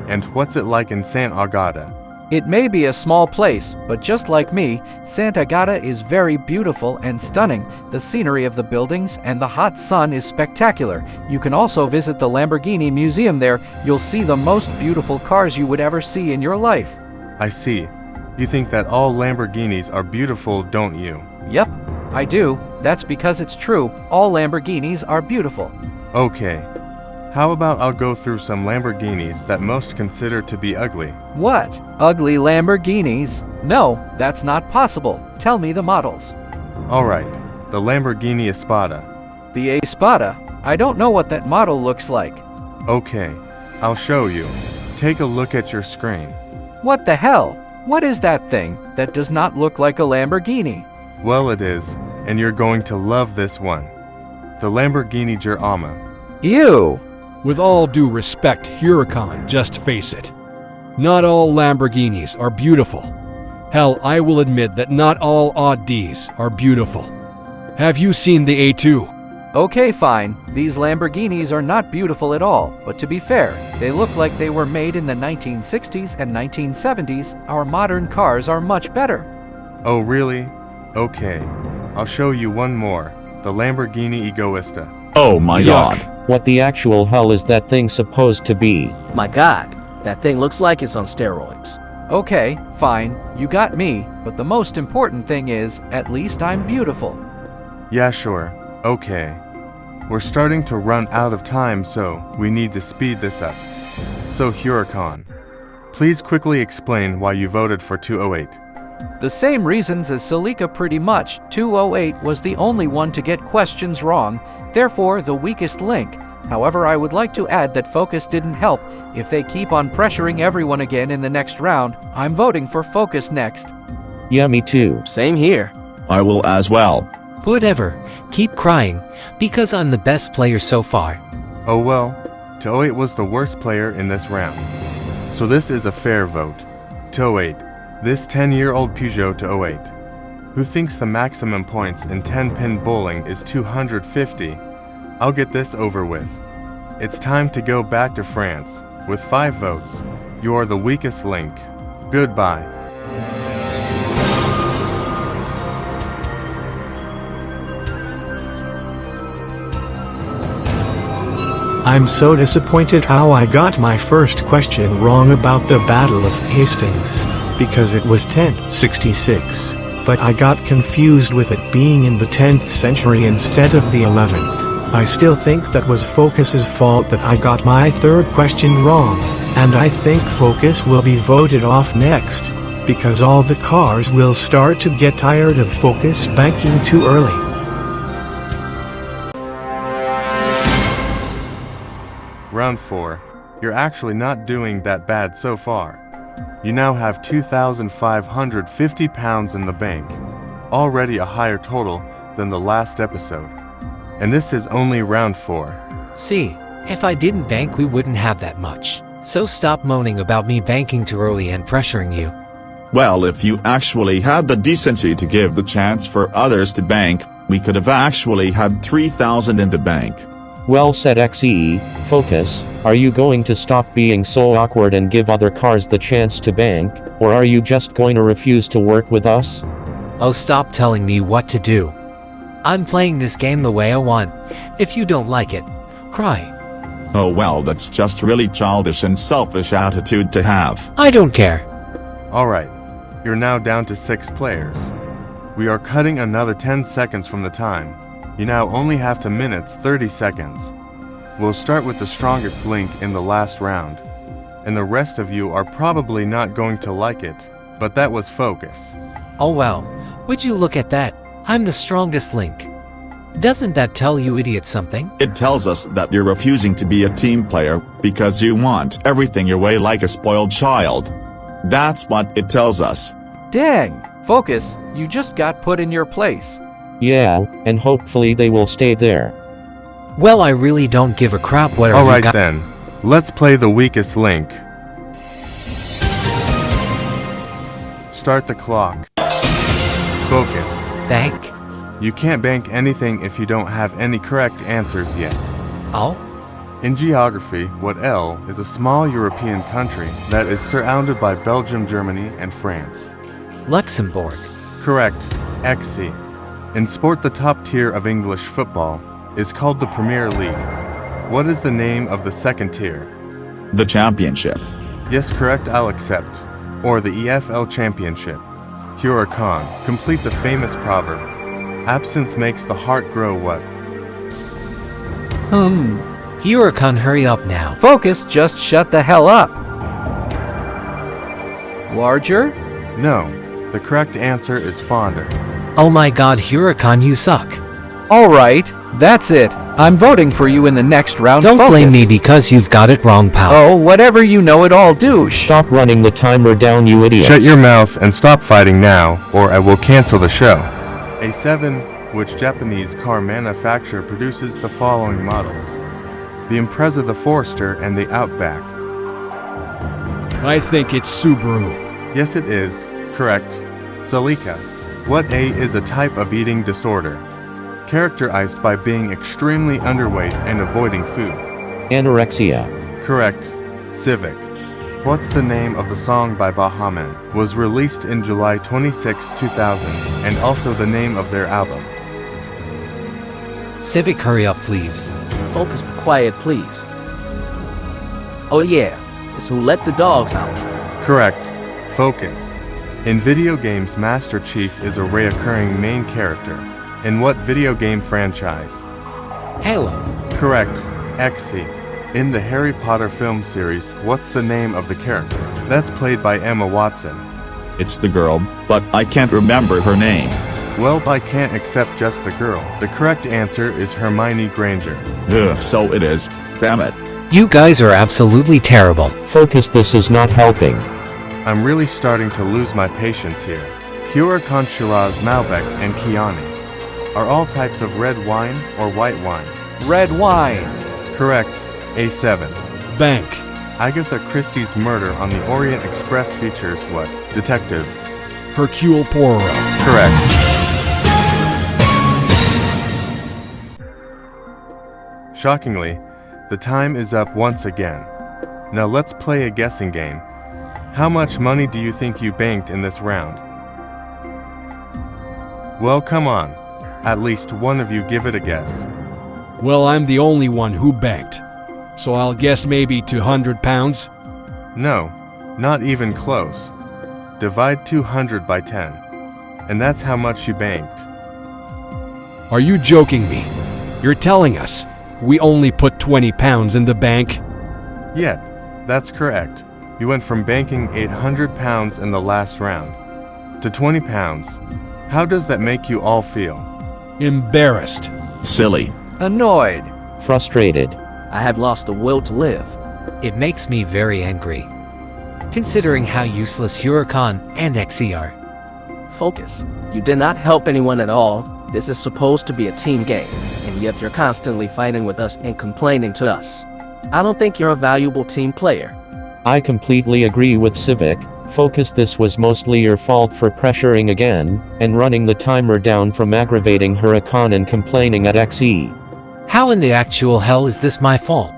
And what's it like in Sant'Agata? It may be a small place, but just like me, Sant'Agata is very beautiful and stunning. The scenery of the buildings and the hot sun is spectacular. You can also visit the Lamborghini Museum there. You'll see the most beautiful cars you would ever see in your life. I see. You think that all Lamborghinis are beautiful, don't you? Yep, I do. That's because it's true. All Lamborghinis are beautiful. Okay. How about I'll go through some Lamborghinis that most consider to be ugly? What? Ugly Lamborghinis? No, that's not possible. Tell me the models. Alright, the Lamborghini Espada. The Espada? I don't know what that model looks like. Okay, I'll show you. Take a look at your screen. What the hell? What is that thing that does not look like a Lamborghini? Well, it is, and you're going to love this one. The Lamborghini Girolamo. Ew! With all due respect, Huracan, just face it. Not all Lamborghinis are beautiful. Hell, I will admit that not all Audis are beautiful. Have you seen the A2? Okay, fine. These Lamborghinis are not beautiful at all, but to be fair, they look like they were made in the 1960s and 1970s. Our modern cars are much better. Oh, really? Okay. I'll show you one more. The Lamborghini Egoista. Oh my Yuck. god. What the actual hell is that thing supposed to be? My god, that thing looks like it's on steroids. Okay, fine. You got me, but the most important thing is, at least I'm beautiful. Yeah, sure. Okay. We're starting to run out of time, so we need to speed this up. So, Huracan, please quickly explain why you voted for 208. The same reasons as Celica, pretty much. 208 was the only one to get questions wrong, therefore the weakest link. However, I would like to add that Focus didn't help. If they keep on pressuring everyone again in the next round, I'm voting for Focus next. Yeah, me too. Same here. I will as well. Whatever, keep crying, because I'm the best player so far. Oh well, 208 was the worst player in this round. So this is a fair vote. 208, this 10-year-old Peugeot 208, who thinks the maximum points in 10-pin bowling is 250. I'll get this over with. It's time to go back to France. With 5 votes, you are the weakest link. Goodbye. I'm so disappointed how I got my first question wrong about the Battle of Hastings, because it was 1066, but I got confused with it being in the 10th century instead of the 11th. I still think that was Focus's fault that I got my third question wrong, and I think Focus will be voted off next, because all the cars will start to get tired of Focus banking too early. Round 4. You're actually not doing that bad so far. You now have 2,550 pounds in the bank, already a higher total than the last episode. And this is only round 4. See, if I didn't bank we wouldn't have that much. So stop moaning about me banking too early and pressuring you. Well, if you actually had the decency to give the chance for others to bank, we could have actually had 3,000 in the bank. Well said, XE. Focus, are you going to stop being so awkward and give other cars the chance to bank, or are you just going to refuse to work with us? Oh, stop telling me what to do. I'm playing this game the way I want. If you don't like it, cry. Oh well, that's just really childish and selfish attitude to have. I don't care. Alright, you're now down to 6 players. We are cutting another 10 seconds from the time. You now only have 2 minutes 30 seconds. We'll start with the strongest link in the last round. And the rest of you are probably not going to like it, but that was Focus. Oh well, would you look at that? I'm the strongest link. Doesn't that tell you idiots something? It tells us that you're refusing to be a team player because you want everything your way like a spoiled child. That's what it tells us. Dang! Focus, you just got put in your place. Yeah, and hopefully they will stay there. Well, I really don't give a crap whether you Alright got— then, let's play the weakest link. Start the clock. Focus. Bank? You can't bank anything if you don't have any correct answers yet. Oh? In geography, what L is a small European country that is surrounded by Belgium, Germany, and France. Luxembourg. Correct. XC. In sport, the top tier of English football is called the Premier League. What is the name of the second tier? The Championship. Yes, correct, I'll accept. Or the EFL Championship. Huracan, complete the famous proverb. Absence makes the heart grow what? Huracan, hurry up now. Focus, just shut the hell up. Larger? No, the correct answer is fonder. Oh my god, Huracan, you suck. Alright, that's it. I'm voting for you in the next round. Don't Focus. blame me because you've got it wrong, pal. Oh, whatever you know it all, douche. Stop running the timer down, you idiots. Shut your mouth and stop fighting now, or I will cancel the show. A7, which Japanese car manufacturer produces the following models? The Impreza, the Forester, and the Outback. I think it's Subaru. Yes, it is. Correct. Celica. What A is a type of eating disorder, characterized by being extremely underweight and avoiding food? Anorexia. Correct. Civic. What's the name of the song by Bahaman? Was released in July 26, 2000, and also the name of their album. Civic, hurry up, please. Focus, be quiet, please. Oh yeah, it's Who Let the Dogs Out. Correct. Focus. In video games, Master Chief is a recurring main character. In what video game franchise? Halo. Correct. XC. In the Harry Potter film series, what's the name of the character? That's played by Emma Watson. It's the girl, but I can't remember her name. Well, I can't accept just the girl. The correct answer is Hermione Granger. Ugh, so it is. Damn it. You guys are absolutely terrible. Focus, this is not helping. I'm really starting to lose my patience here. Huracan, Shiraz, Malbec, and Chianti are all types of red wine or white wine. Red wine. Correct. A7. Bank. Agatha Christie's murder on the Orient Express features what? Detective. Hercule Poirot. Correct. Shockingly, the time is up once again. Now let's play a guessing game. How much money do you think you banked in this round? Well, come on. At least one of you give it a guess. Well, I'm the only one who banked. So I'll guess maybe £200? No, not even close. Divide 200 by 10. And that's how much you banked. Are you joking me? You're telling us we only put £20 in the bank? Yep, that's correct. You went from banking £800 in the last round to £20. How does that make you all feel? Embarrassed. Silly. Annoyed. Frustrated. I have lost the will to live. It makes me very angry, considering how useless Huracan and XE are. Focus. You did not help anyone at all. This is supposed to be a team game, and yet you're constantly fighting with us and complaining to us. I don't think you're a valuable team player. I completely agree with Civic. Focus, this was mostly your fault for pressuring again, and running the timer down from aggravating Huracan and complaining at XE. How in the actual hell is this my fault?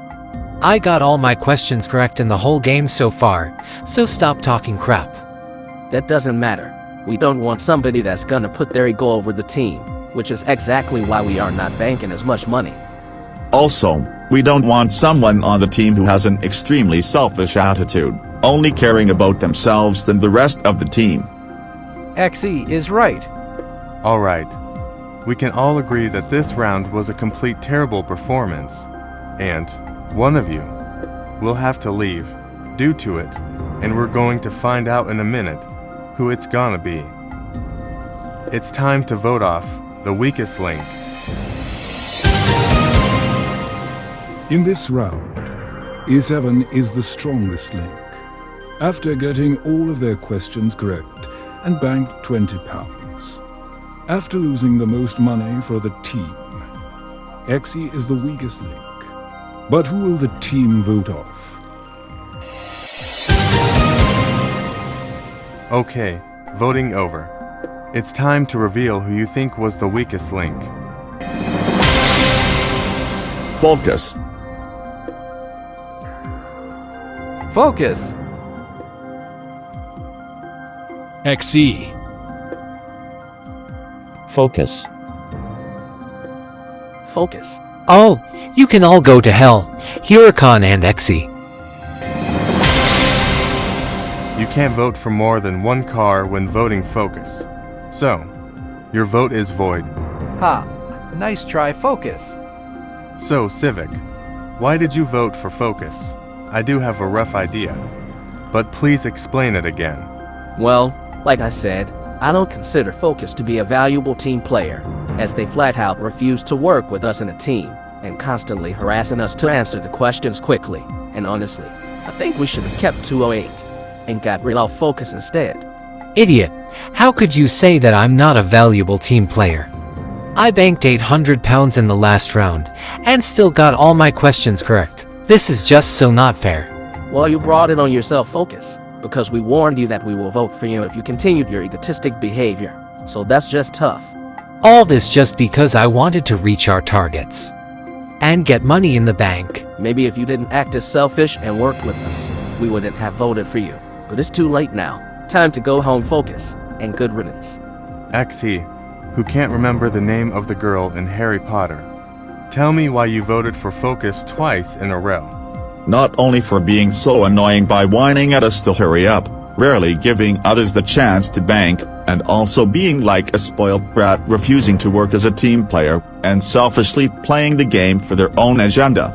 I got all my questions correct in the whole game so far, so stop talking crap. That doesn't matter. We don't want somebody that's gonna put their ego over the team, which is exactly why we are not banking as much money. Also, we don't want someone on the team who has an extremely selfish attitude, only caring about themselves than the rest of the team. XE is right. Alright. We can all agree that this round was a complete terrible performance, and one of you will have to leave due to it, and we're going to find out in a minute who it's gonna be. It's time to vote off the weakest link. In this round, E7 is the strongest link. after getting all of their questions correct and banked £20. After losing the most money for the team, Exy is the weakest link. But who will the team vote off? Okay, voting over. It's time to reveal who you think was the weakest link. Focus. Focus. XE. Focus. Focus. Oh, you can all go to hell. Huracan and Exy. You can't vote for more than one car when voting Focus. So, your vote is void. Ha, nice try, Focus. So, Civic, why did you vote for Focus? I do have a rough idea, but please explain it again. Well, like I said, I don't consider Focus to be a valuable team player, as they flat out refuse to work with us in a team, and constantly harassing us to answer the questions quickly. And honestly, I think we should have kept 208, and got rid of Focus instead. Idiot. How could you say that I'm not a valuable team player? I banked £800 in the last round, and still got all my questions correct. This is just so not fair. Well, you brought it on yourself, Focus, because we warned you that we will vote for you if you continued your egotistic behavior. So that's just tough. All this just because I wanted to reach our targets. And get money in the bank. Maybe if you didn't act as selfish and worked with us, we wouldn't have voted for you. But it's too late now. Time to go home, Focus, and good riddance. Xe, who can't remember the name of the girl in Harry Potter. Tell me why you voted for Focus twice in a row. Not only for being so annoying by whining at us to hurry up, rarely giving others the chance to bank, and also being like a spoiled brat refusing to work as a team player, and selfishly playing the game for their own agenda.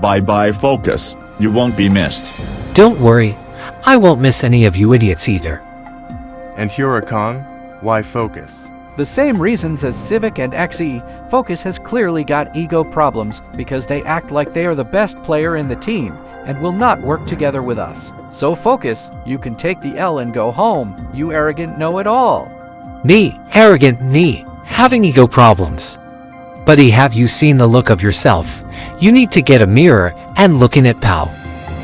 Bye-bye Focus, you won't be missed. Don't worry, I won't miss any of you idiots either. And Huracan, why Focus? The same reasons as Civic and Xe, Focus has clearly got ego problems because they act like they are the best player in the team and will not work together with us. So Focus, you can take the L and go home, you arrogant know-it-all. Me, arrogant me, having ego problems. Buddy, have you seen the look of yourself? You need to get a mirror and look in it, pal.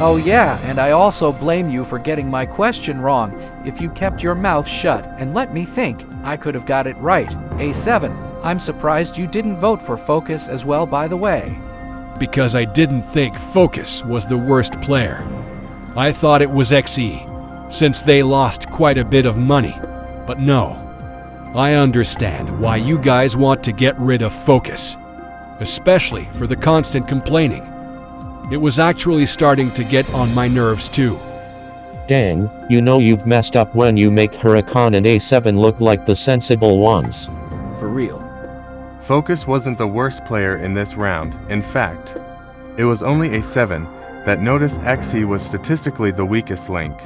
Oh yeah, and I also blame you for getting my question wrong. If you kept your mouth shut and let me think, I could have got it right. A7, I'm surprised you didn't vote for Focus as well, by the way. Because I didn't think Focus was the worst player. I thought it was XE, since they lost quite a bit of money. But no, I understand why you guys want to get rid of Focus, especially for the constant complaining. It was actually starting to get on my nerves too. Dang, you know you've messed up when you make Huracan and A7 look like the sensible ones. For real. Focus wasn't the worst player in this round. In fact, it was only A7 that noticed Xe was statistically the weakest link.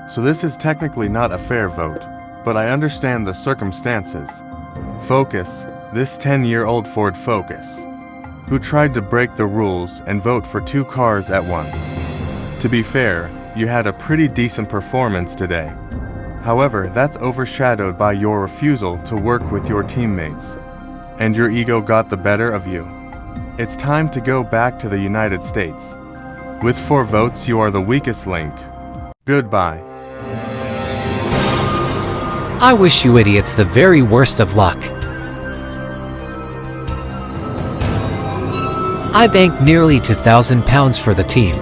So this is technically not a fair vote, but I understand the circumstances. Focus, this 10-year-old Ford Focus, who tried to break the rules and vote for 2 cars at once. To be fair, you had a pretty decent performance today. However, that's overshadowed by your refusal to work with your teammates, and your ego got the better of you. It's time to go back to the United States. With 4 votes, you are the weakest link. Goodbye. I wish you idiots the very worst of luck. I banked nearly £2,000 for the team.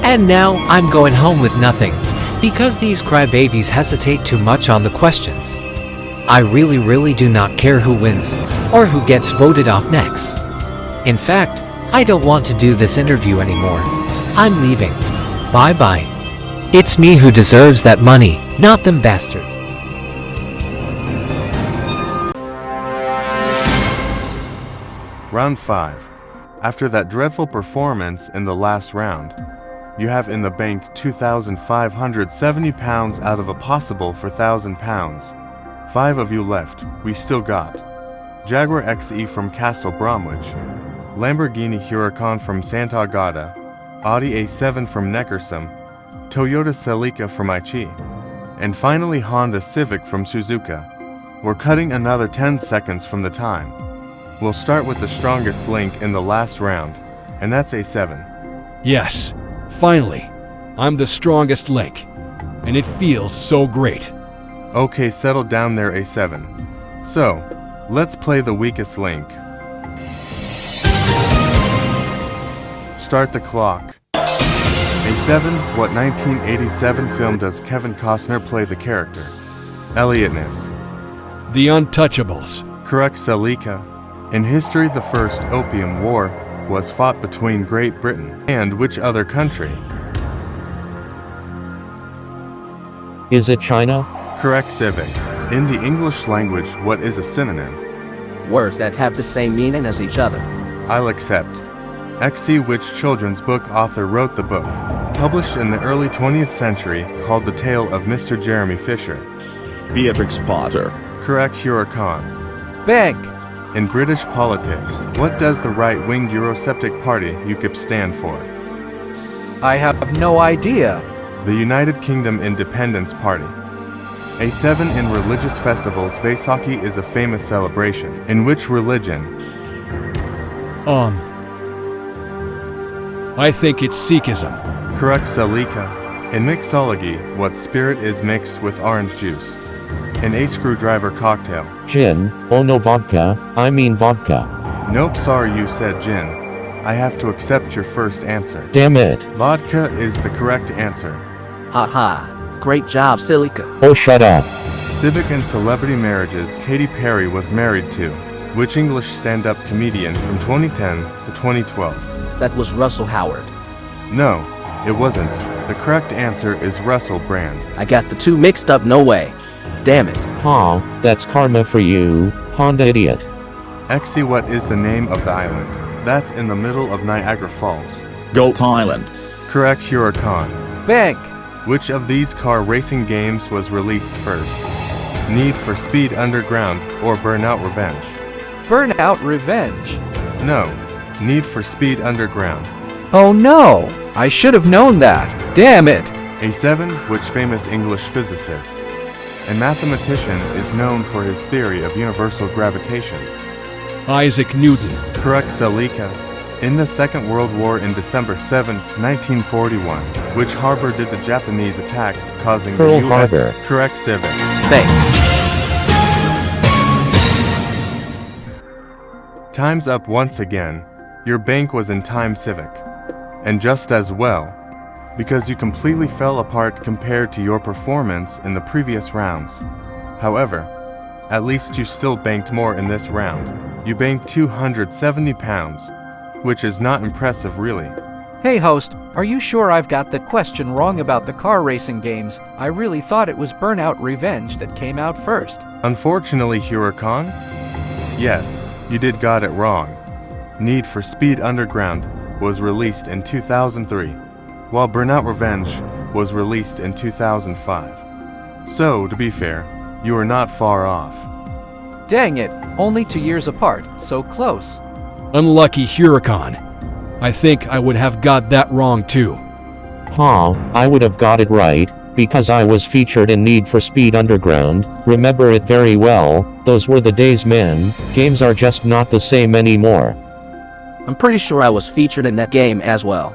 And now I'm going home with nothing, because these crybabies hesitate too much on the questions. I really do not care who wins, or who gets voted off next. In fact, I don't want to do this interview anymore. I'm leaving. Bye-bye. It's me who deserves that money, not them bastards. Round 5. After that dreadful performance in the last round, you have in the bank £2,570 out of a possible £4,000. 5 of you left, we still got Jaguar XE from Castle Bromwich, Lamborghini Huracan from Santa Agata, Audi A7 from Neckerson, Toyota Celica from Aichi, and finally Honda Civic from Suzuka. We're cutting another 10 seconds from the time. We'll start with the strongest link in the last round, and that's A7. Yes, finally, I'm the strongest link, and it feels so great. Okay, settle down there, A7. So, let's play the weakest link. Start the clock. A7, what 1987 film does Kevin Costner play the character? Elliot Ness. The Untouchables. Correct, Celica. In history, the first Opium War was fought between Great Britain and which other country? Is it China? Correct, Civic. In the English language, what is a synonym? Words that have the same meaning as each other. I'll accept. XC, which children's book author wrote the book, published in the early 20th century, called The Tale of Mr. Jeremy Fisher? Beatrix Potter. Correct, Huracan. Bank. In British politics, what does the right-wing Eurosceptic party UKIP stand for? I have no idea. The United Kingdom Independence Party. A7, in religious festivals, Vaisakhi is a famous celebration. In which religion? I think it's Sikhism. Correct, Celica. In mixology, what spirit is mixed with orange juice? An A screwdriver cocktail. Gin. Oh no, vodka. I mean vodka. Nope, sorry, you said gin. I have to accept your first answer. Damn it. Vodka is the correct answer. Ha. Great job, Celica. Oh, shut up. Civic and celebrity marriages, Katy Perry was married to which English stand-up comedian from 2010 to 2012? That was Russell Howard. No, it wasn't. The correct answer is Russell Brand. I got the two mixed up, no way. Damn it. Huh, that's karma for you, Honda idiot. XC, what is the name of the island? That's in the middle of Niagara Falls. Goat Island. Correct, Huracan. Bank. Which of these car racing games was released first? Need for Speed Underground or Burnout Revenge? Burnout Revenge. No, Need for Speed Underground. Oh no! I should have known that. Damn it! A7, which famous English physicist and mathematician is known for his theory of universal gravitation? Isaac Newton. Correct, Celica. In the Second World War in December 7, 1941, which harbor did the Japanese attack, causing Pearl the U.S. Harbor. Correct, Civic. Thanks. Time's up once again. Your bank was in Time Civic. And just as well, because you completely fell apart compared to your performance in the previous rounds. However, at least you still banked more in this round. You banked £270, which is not impressive really. Hey host, are you sure I've got the question wrong about the car racing games? I really thought it was Burnout Revenge that came out first. Unfortunately, Huracan, yes, you did got it wrong. Need for Speed Underground was released in 2003, while Burnout Revenge was released in 2005. So, to be fair, you are not far off. Dang it, only 2 years apart, so close. Unlucky Huracan. I think I would have got that wrong too. Huh, I would have got it right, because I was featured in Need for Speed Underground. Remember it very well. Those were the days, man. Games are just not the same anymore. I'm pretty sure I was featured in that game as well.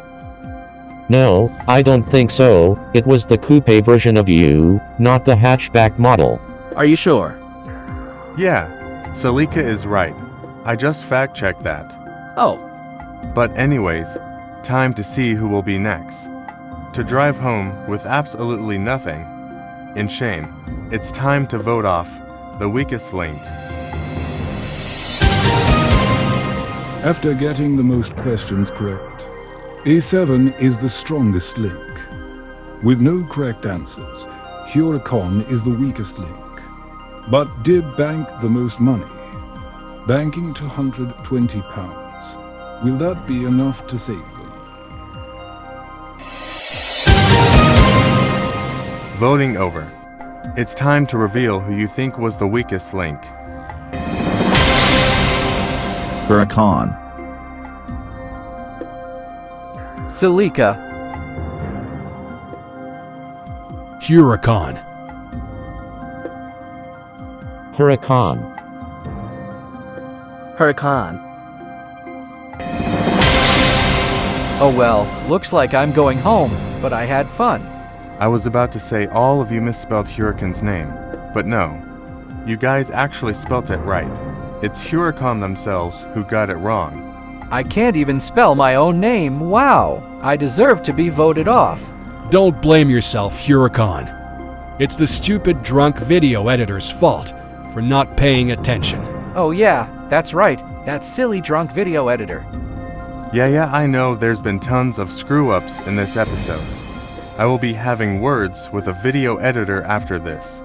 No, I don't think so. It was the coupe version of you, not the hatchback model. Are you sure? Yeah, Celica is right. I just fact-checked that. Oh. But anyways, time to see who will be next. To drive home with absolutely nothing, in shame, it's time to vote off the weakest link. After getting the most questions correct, A7 is the strongest link. With no correct answers, Huracan is the weakest link, but did bank the most money, banking £220. Will that be enough to save them? Voting over. It's time to reveal who you think was the weakest link. Huracan. Celica. Huracan. Huracan. Huracan. Oh well, looks like I'm going home, but I had fun. I was about to say all of you misspelled Huracan's name, but no. You guys actually spelt it right. It's Huracan themselves who got it wrong. I can't even spell my own name, wow! I deserve to be voted off. Don't blame yourself, Huracan. It's the stupid drunk video editor's fault for not paying attention. Oh yeah, that's right, that silly drunk video editor. Yeah, I know there's been tons of screw-ups in this episode. I will be having words with a video editor after this.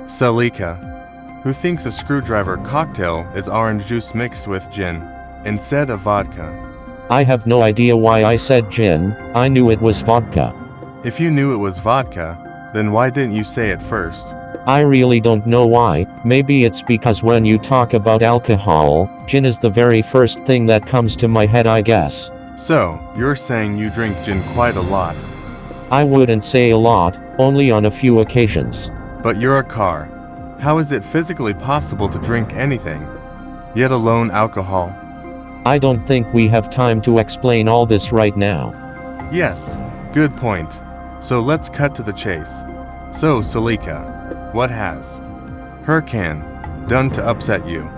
Salika, who thinks a screwdriver cocktail is orange juice mixed with gin instead of vodka. I have no idea why I said gin, I knew it was vodka. If you knew it was vodka, then why didn't you say it first? I really don't know why. Maybe it's because when you talk about alcohol, gin is the very first thing that comes to my head, I guess. So, you're saying you drink gin quite a lot. I wouldn't say a lot, only on a few occasions. But you're a car. How is it physically possible to drink anything, yet alone alcohol? I don't think we have time to explain all this right now. Yes, good point. So let's cut to the chase. So, Salika, what has Huracan done to upset you?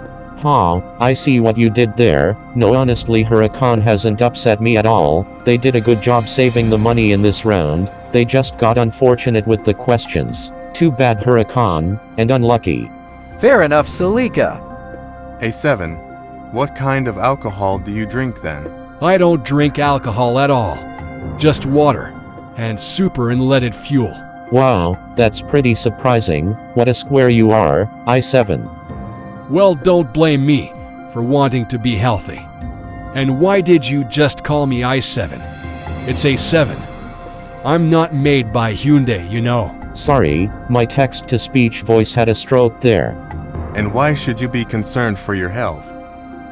I see what you did there. No, honestly, Huracan hasn't upset me at all. They did a good job saving the money in this round. They just got unfortunate with the questions. Too bad, Huracan, and unlucky. Fair enough, Salika. A7, what kind of alcohol do you drink then? I don't drink alcohol at all. Just water and super unleaded fuel. Wow, that's pretty surprising. What a square you are, I7. Well, don't blame me for wanting to be healthy. And why did you just call me I7? It's A7. I'm not made by Hyundai, you know. Sorry, my text-to-speech voice had a stroke there. And why should you be concerned for your health?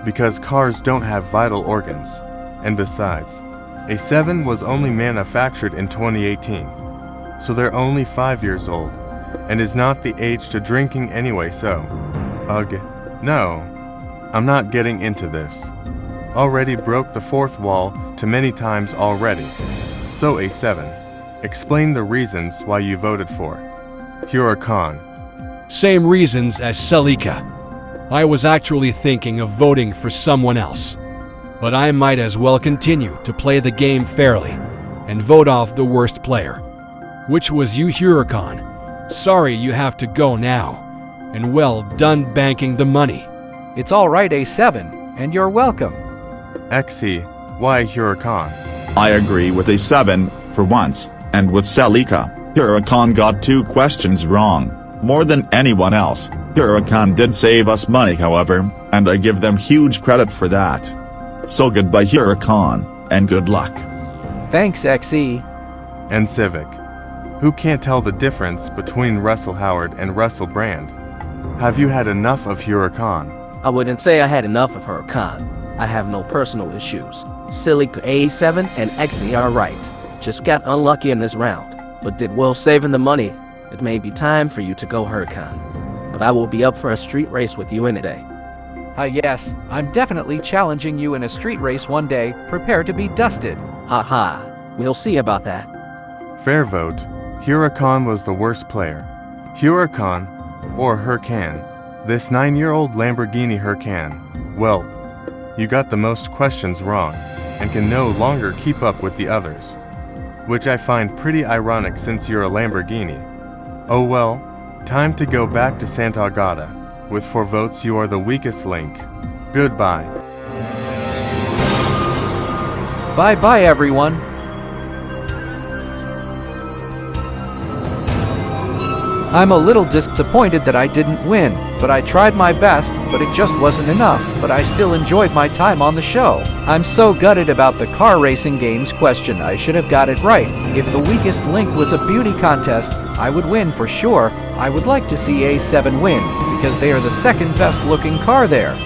Because cars don't have vital organs. And besides, A7 was only manufactured in 2018. So they're only 5 years old, and is not the age to drinking anyway, so... Ugh, no. I'm not getting into this. Already broke the fourth wall too many times already. So A7, explain the reasons why you voted for Huracan. Same reasons as Salika. I was actually thinking of voting for someone else. But I might as well continue to play the game fairly and vote off the worst player. Which was you, Huracan. Sorry you have to go now. And well done banking the money. It's alright, A7, and you're welcome. XE, why Huracan? I agree with A7, for once, and with Salika. Huracan got 2 questions wrong. More than anyone else. Huracan did save us money, however, and I give them huge credit for that. So goodbye, Huracan, and good luck. Thanks, XE. And Civic, who can't tell the difference between Russell Howard and Russell Brand? Have you had enough of Huracan? I wouldn't say I had enough of Huracan. I have no personal issues. Salika, A7, and XE are right. Just got unlucky in this round, but did well saving the money. It may be time for you to go, Huracan. But I will be up for a street race with you in a day. Yes, I'm definitely challenging you in a street race one day. Prepare to be dusted. Haha, we'll see about that. Fair vote. Huracan was the worst player. Huracan, or Huracan, this 9-year-old Lamborghini Huracan. Well, you got the most questions wrong, and can no longer keep up with the others. Which I find pretty ironic since you're a Lamborghini. Oh well, time to go back to Santa Agata. With 4 votes you are the weakest link. Goodbye. Bye-bye, everyone. I'm a little disappointed that I didn't win, but I tried my best, but it just wasn't enough, but I still enjoyed my time on the show. I'm so gutted about the car racing games question. I should have got it right. If the weakest link was a beauty contest, I would win for sure. I would like to see A7 win, because they are the second best looking car there.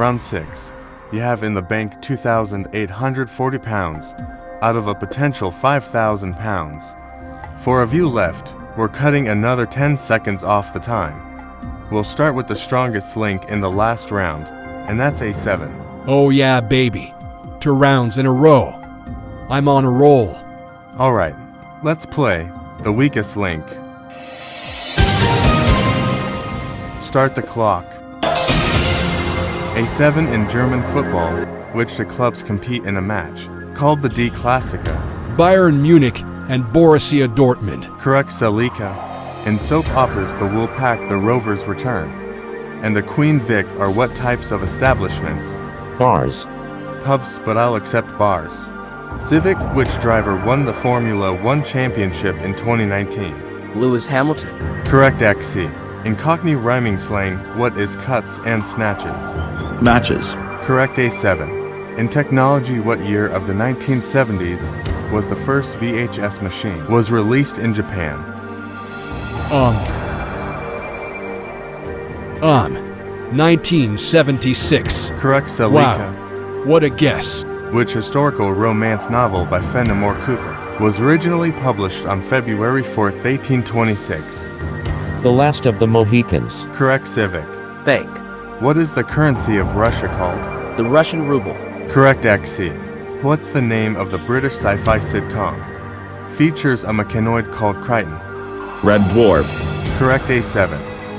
Round 6. You have in the bank £2,840 out of a potential £5,000. For a view left, we're cutting another 10 seconds off the time. We'll start with the strongest link in the last round, and that's A7. Oh yeah, baby. 2 rounds in a row. I'm on a roll. Alright, let's play the weakest link. Start the clock. A7 in German football, which the clubs compete in a match, called the Die Klassiker. Bayern Munich and Borussia Dortmund. Correct, Salika. In soap operas, the Wool Pack, the Rovers Return, and the Queen Vic are what types of establishments? Bars. Pubs, but I'll accept bars. Civic, which driver won the Formula 1 championship in 2019? Lewis Hamilton. Correct, XC. In Cockney rhyming slang, what is cuts and snatches? Matches. Correct, A7. In technology, what year of the 1970s was the first VHS machine was released in Japan? 1976. Correct, Salika. Wow, what a guess. Which historical romance novel by Fenimore Cooper was originally published on February 4, 1826? The Last of the Mohicans. Correct, Civic. Bank. What is the currency of Russia called? The Russian ruble. Correct, XC. What's the name of the British sci-fi sitcom? Features a mechanoid called Crichton. Red Dwarf. Correct, A7.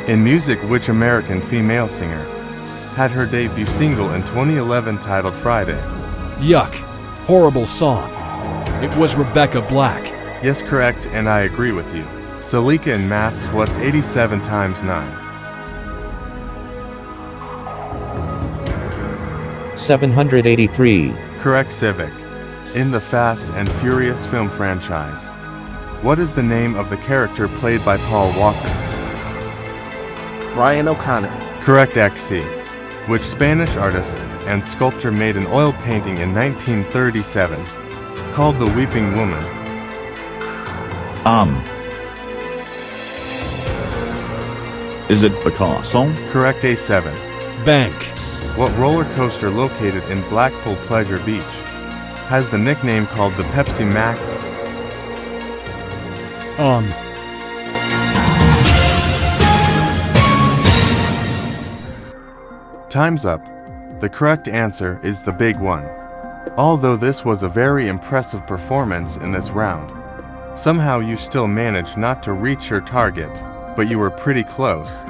In music, which American female singer had her debut single in 2011 titled Friday? Yuck. Horrible song. It was Rebecca Black. Yes, correct, and I agree with you. Salika in maths, what's 87 times 9? 783. Correct, Civic. In the Fast and Furious film franchise, what is the name of the character played by Paul Walker? Brian O'Connor. Correct, XC. Which Spanish artist and sculptor made an oil painting in 1937 called The Weeping Woman? Is it Picasso? Correct, A7. Bank. What roller coaster located in Blackpool Pleasure Beach has the nickname called the Pepsi Max? Time's up. The correct answer is the Big One. Although this was a very impressive performance in this round, somehow you still managed not to reach your target, but you were pretty close.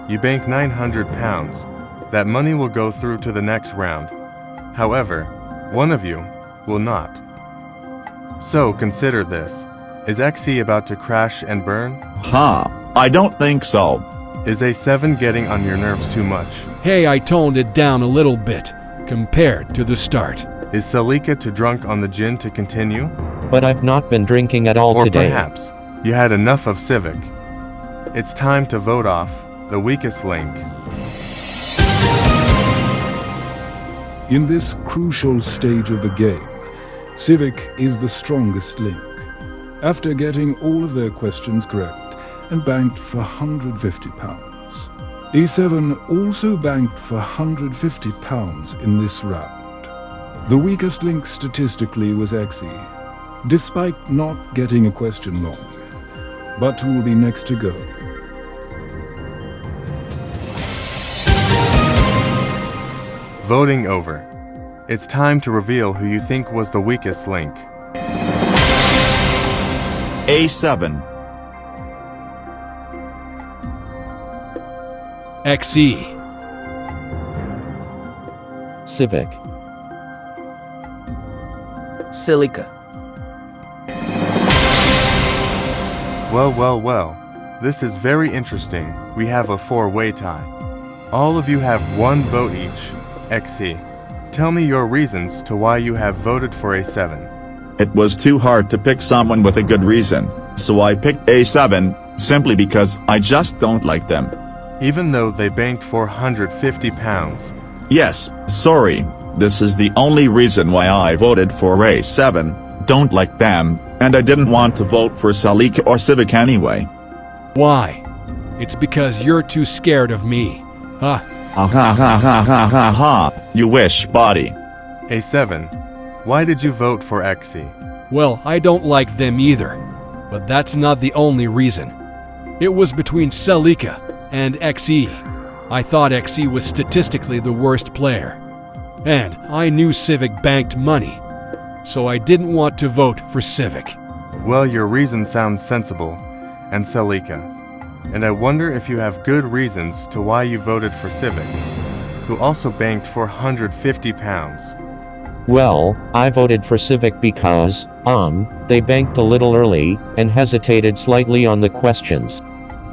You bank £900. That money will go through to the next round. However, one of you will not. So consider this. Is XE about to crash and burn? I don't think so. Is A7 getting on your nerves too much? Hey, I toned it down a little bit, compared to the start. Is Salika too drunk on the gin to continue? But I've not been drinking at all today. Or perhaps you had enough of Civic. It's time to vote off the weakest link. In this crucial stage of the game, Civic is the strongest link. After getting all of their questions correct and banked for £150, A7 also banked for £150 in this round. The weakest link statistically was XE, despite not getting a question wrong. But who will be next to go? Voting over. It's time to reveal who you think was the weakest link. A7. XE. Civic. Silica. Well. This is very interesting. We have a four-way tie. All of you have one vote each. XE. Tell me your reasons to why you have voted for A7. It was too hard to pick someone with a good reason, so I picked A7, simply because I just don't like them. Even though they banked £450. Yes, sorry, this is the only reason why I voted for A7, don't like them, and I didn't want to vote for Salika or Civic anyway. Why? It's because you're too scared of me. Ah ha ha ha ha ha ha, you wish, buddy. A7, why did you vote for XE? Well, I don't like them either, but that's not the only reason. It was between Celica and XE. I thought XE was statistically the worst player. And I knew Civic banked money, so I didn't want to vote for Civic. Well, your reason sounds sensible, and Celica. And I wonder if you have good reasons to why you voted for Civic, who also banked £450. Well, I voted for Civic because, they banked a little early, and hesitated slightly on the questions.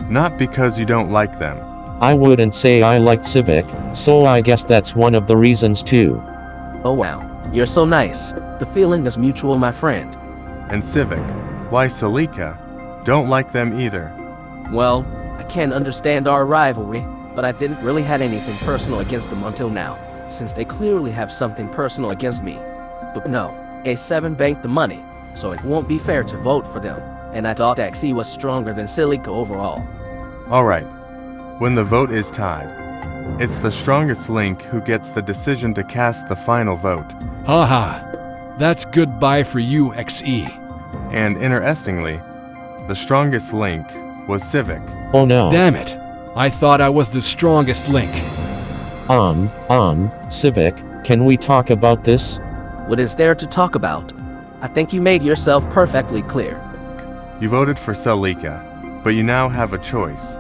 Not because you don't like them. I wouldn't say I liked Civic, so I guess that's one of the reasons too. Oh wow, you're so nice. The feeling is mutual, my friend. And Civic, why Celica? Don't like them either. Well, I can't understand our rivalry, but I didn't really have anything personal against them until now, since they clearly have something personal against me. But no, A7 banked the money, so it won't be fair to vote for them, and I thought XE was stronger than Celica overall. Alright, when the vote is tied, it's the strongest link who gets the decision to cast the final vote. Haha, that's goodbye for you, XE. And interestingly, the strongest link was Civic. Oh no. Damn it, I thought I was the strongest link. Civic, can we talk about this? What is there to talk about? I think you made yourself perfectly clear. You voted for Celica, but you now have a choice.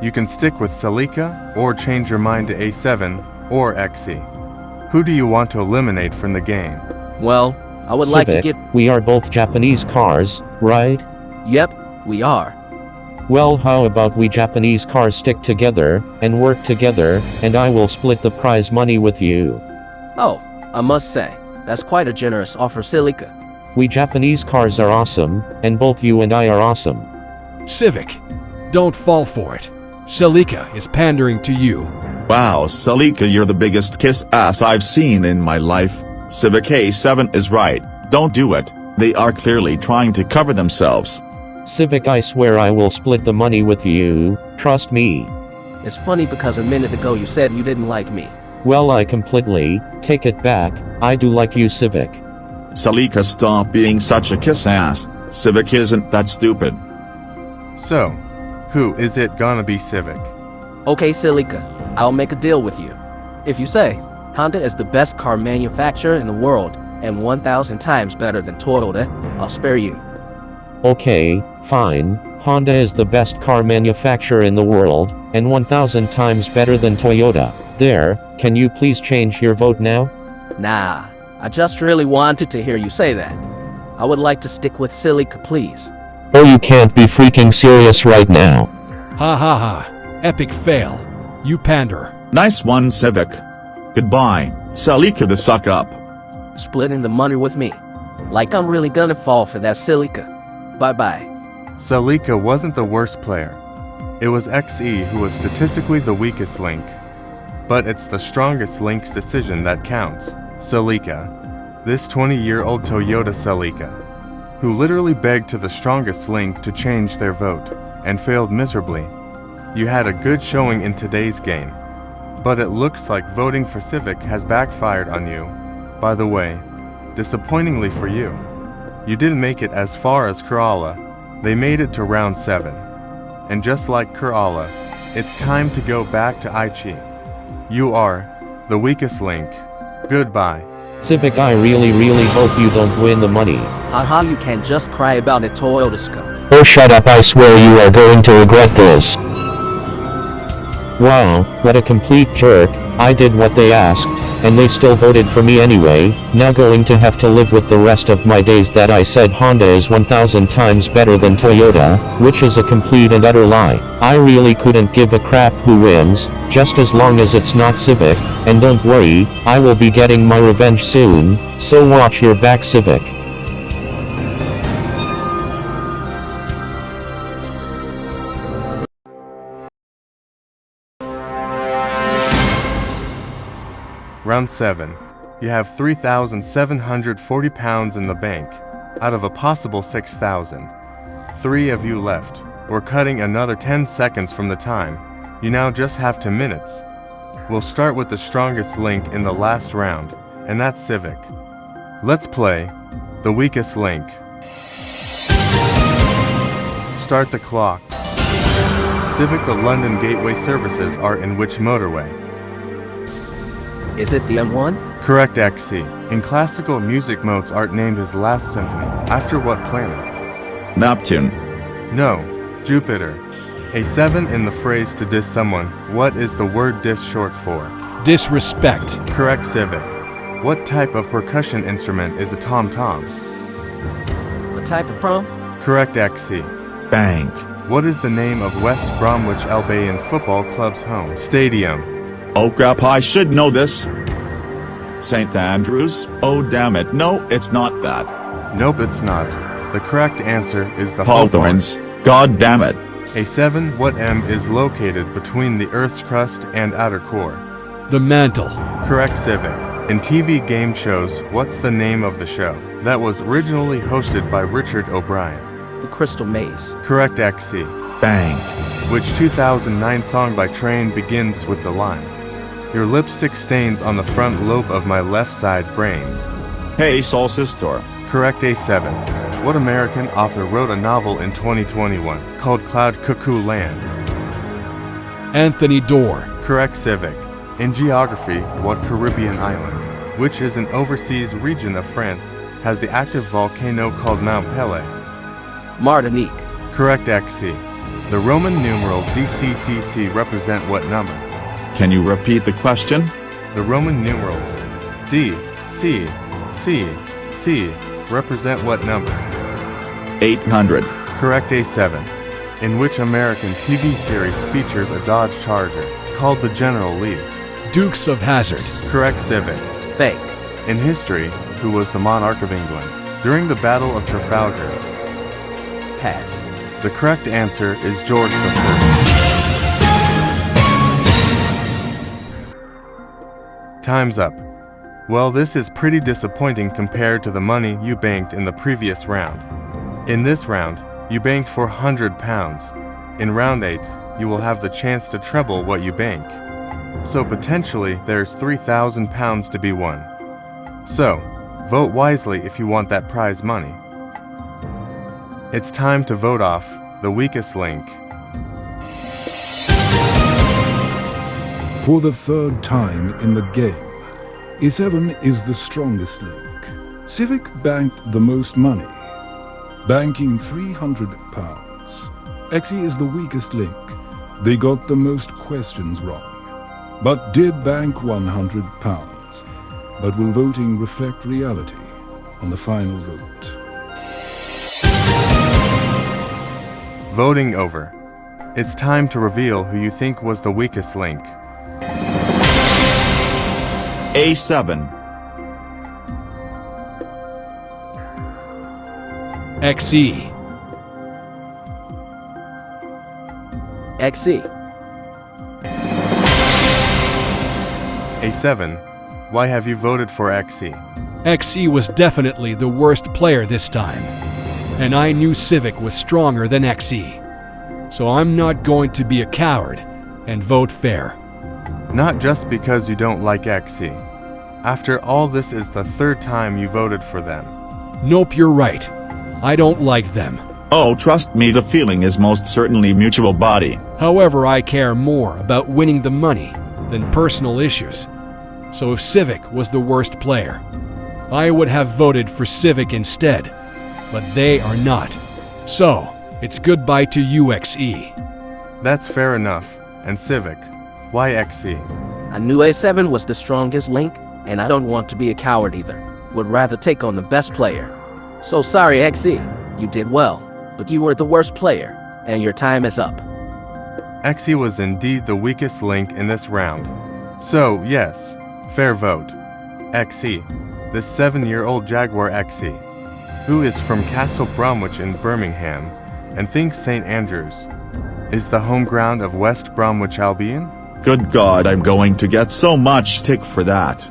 You can stick with Celica, or change your mind to A7 or XE. Who do you want to eliminate from the game? Well, I would Civic, like to get... we are both Japanese cars, right? Yep, we are. Well, how about we Japanese cars stick together, and work together, and I will split the prize money with you. Oh, I must say, that's quite a generous offer, Celica. We Japanese cars are awesome, and both you and I are awesome. Civic, don't fall for it. Celica is pandering to you. Wow, Celica, you're the biggest kiss ass I've seen in my life. Civic A7 is right, don't do it. They are clearly trying to cover themselves. Civic, I swear I will split the money with you, trust me. It's funny because a minute ago you said you didn't like me. Well, I completely take it back, I do like you, Civic. Celica, stop being such a kiss ass. Civic isn't that stupid. So, who is it gonna be, Civic? Okay, Celica, I'll make a deal with you. If you say, Honda is the best car manufacturer in the world, and 1,000 times better than Toyota, I'll spare you. Okay, fine, Honda is the best car manufacturer in the world, and 1,000 times better than Toyota. There, can you please change your vote now? Nah, I just really wanted to hear you say that. I would like to stick with Celica, please. Oh, you can't be freaking serious right now. Ha ha ha, epic fail. You pander. Nice one, Civic. Goodbye, Celica the suck up. Splitting the money with me. Like I'm really gonna fall for that, Celica. Bye-bye. Celica wasn't the worst player. It was XE who was statistically the weakest link. But it's the strongest link's decision that counts. Celica. This 20-year-old Toyota Celica, who literally begged to the strongest link to change their vote, and failed miserably. You had a good showing in today's game, but it looks like voting for Civic has backfired on you. By the way, disappointingly for you, you didn't make it as far as Kerala. They made it to round 7. And just like Kerala, it's time to go back to Aichi. You are the weakest link. Goodbye. Civic, I really hope you don't win the money. Haha, you can just cry about it, Toyota. Oh, shut up, I swear you are going to regret this. Wow, what a complete jerk. I did what they asked, and they still voted for me anyway. Now going to have to live with the rest of my days that I said Honda is 1,000 times better than Toyota, which is a complete and utter lie. I really couldn't give a crap who wins, just as long as it's not Civic, and don't worry, I will be getting my revenge soon, so watch your back, Civic. Round 7. You have £3,740 in the bank, out of a possible 6,000. 3 of you left. We're cutting another 10 seconds from the time. You now just have 2 minutes. We'll start with the strongest link in the last round, and that's Civic. Let's play the weakest link. Start the clock. Civic, the London Gateway services are in which motorway? Is it the M1? Correct, XC. In classical music, Mozart named his last symphony after what planet? Neptune. No, Jupiter. A7 in the phrase to diss someone, what is the word diss short for? Disrespect. Correct, Civic. What type of percussion instrument is a tom-tom? What type of prom? Correct, XC. Bank. What is the name of West Bromwich Albion Football Club's home stadium? Oh crap, I should know this. St. Andrews? Oh damn it, no, it's not that. Nope, it's not. The correct answer is the Hawthorns. Hawthorns. God damn it. A7, what M is located between the Earth's crust and outer core? The mantle. Correct, Civic. In TV game shows, what's the name of the show that was originally hosted by Richard O'Brien? The Crystal Maze. Correct, XC. Bank. Which 2009 song by Train begins with the line, "Your lipstick stains on the front lobe of my left side brains"? Hey, Soul Sister. Correct, A7. What American author wrote a novel in 2021 called Cloud Cuckoo Land? Anthony Doerr. Correct, Civic. In geography, what Caribbean island, which is an overseas region of France, has the active volcano called Mount Pelée? Martinique. Correct, XC. The Roman numerals DCCC represent what number? Can you repeat the question? The Roman numerals D, C, C, C represent what number? 800. Correct, A7. In which American TV series features a Dodge Charger called the General Lee? Dukes of Hazzard. Correct, Civic. Bank. In history, who was the monarch of England during the Battle of Trafalgar? Pass. The correct answer is George I. Time's up. Well, this is pretty disappointing compared to the money you banked in the previous round. In this round, you banked £400. In round 8, you will have the chance to treble what you bank. So potentially, there's £3,000 to be won. So, vote wisely if you want that prize money. It's time to vote off the weakest link. For the third time in the game, A7 is the strongest link. Civic banked the most money, banking £300. XE is the weakest link. They got the most questions wrong, but did bank £100. But will voting reflect reality on the final vote? Voting over. It's time to reveal who you think was the weakest link. A7. XE. XE. A7, why have you voted for XE? XE was definitely the worst player this time, and I knew Civic was stronger than XE. So I'm not going to be a coward and vote fair. Not just because you don't like XE. After all, this is the third time you voted for them. Nope, you're right. I don't like them. Oh, trust me, the feeling is most certainly mutual, buddy. However, I care more about winning the money than personal issues. So if Civic was the worst player, I would have voted for Civic instead. But they are not. So, it's goodbye to you, XE. That's fair enough. And Civic, why XE? I knew A7 was the strongest link, and I don't want to be a coward either. Would rather take on the best player. So sorry, XE. You did well, but you were the worst player, and your time is up. XE was indeed the weakest link in this round. So, yes, fair vote. XE, this 7-year-old Jaguar XE, who is from Castle Bromwich in Birmingham, and thinks St. Andrews is the home ground of West Bromwich Albion? Good God, I'm going to get so much stick for that.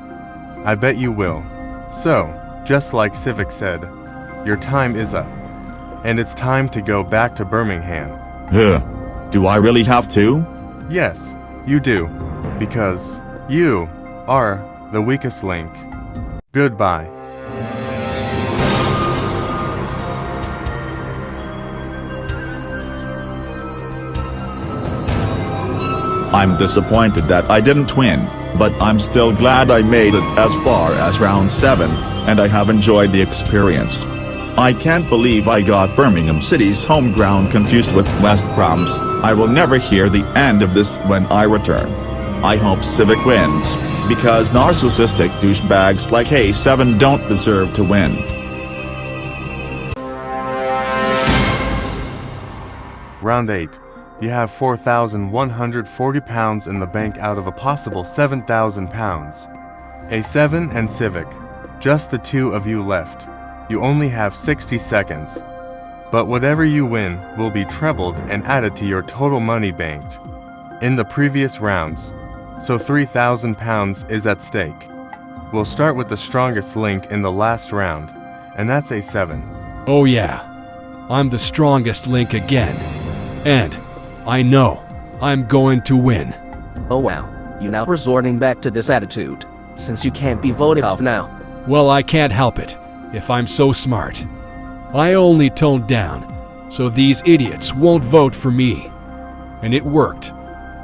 I bet you will. So, just like Civic said, your time is up. And it's time to go back to Birmingham. Ugh. Do I really have to? Yes, you do. Because You are the weakest link. Goodbye. I'm disappointed that I didn't win, but I'm still glad I made it as far as round 7, and I have enjoyed the experience. I can't believe I got Birmingham City's home ground confused with West Brom's. I will never hear the end of this when I return. I hope Civic wins, because narcissistic douchebags like A7 don't deserve to win. Round 8. You have £4,140 in the bank out of a possible £7,000. A7 and Civic. Just the two of you left. You only have 60 seconds. But whatever you win will be trebled and added to your total money banked in the previous rounds. So £3,000 is at stake. We'll start with the strongest link in the last round, and that's A7. Oh yeah, I'm the strongest link again. And I know I'm going to win. Oh wow, you now resorting back to this attitude, since you can't be voted off now. Well, I can't help it, if I'm so smart. I only toned down, so these idiots won't vote for me. And it worked.